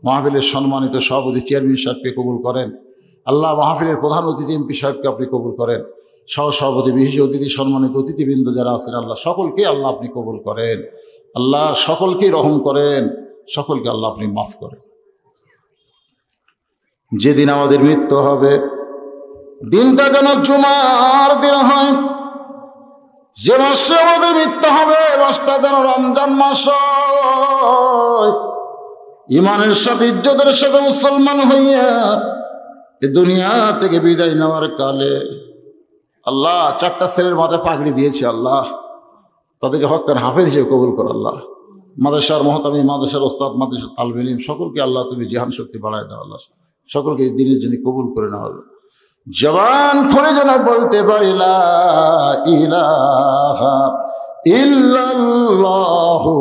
মাহফিলের সম্মানিত সভাপতি চেয়ারম্যান সাহেবকে কবুল করেন। আল্লাহ মাহফিলের প্রধান অতিথি এমপি সাহেবকে আপনি কবুল করেন। সহসভাপতি, বিশেষ অতিথি, সম্মানিত অতিথিবৃন্দ যারা আছেন, আল্লাহ সকলকে আল্লাহ আপনি কবুল করেন। আল্লাহ সকলকেই রহম করেন, সকলকে আল্লাহ আপনি মাফ করেন। যেদিন আমাদের মৃত্যু হবে, দিনটা যেন জুমার দিন হয়। যে মাসে আমাদের মৃত্যু হবে, মাসটা যেন রমজান মাস হয়। ইমানের সাথে, ইজ্জতের সাথে মুসলমান হইয়া এ দুনিয়া থেকে বিদায় নেওয়ার কালে আল্লাহ চারটা ছেলের মাথায় পাগড়ি দিয়েছে, আল্লাহ তাদেরকে হক্কান হাফেজ হিসেবে কবুল করো। আল্লাহ মাদ্রাসার মহতামি, মাদ্রাসার ওস্তাদ, মাদ্রাসার তালিব ইলম সকলকে আল্লাহ তুমি জিহান শক্তি বাড়ায় দাও। আল্লাহ সকলকে দিনের জন্য কবুল করে নাও। আল্লাহ জবান খুলে যেন বলতে পারি লা ইলাহা ইল্লাল্লাহু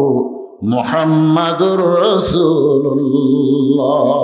মুহাম্মাদুর রাসূলুল্লাহ।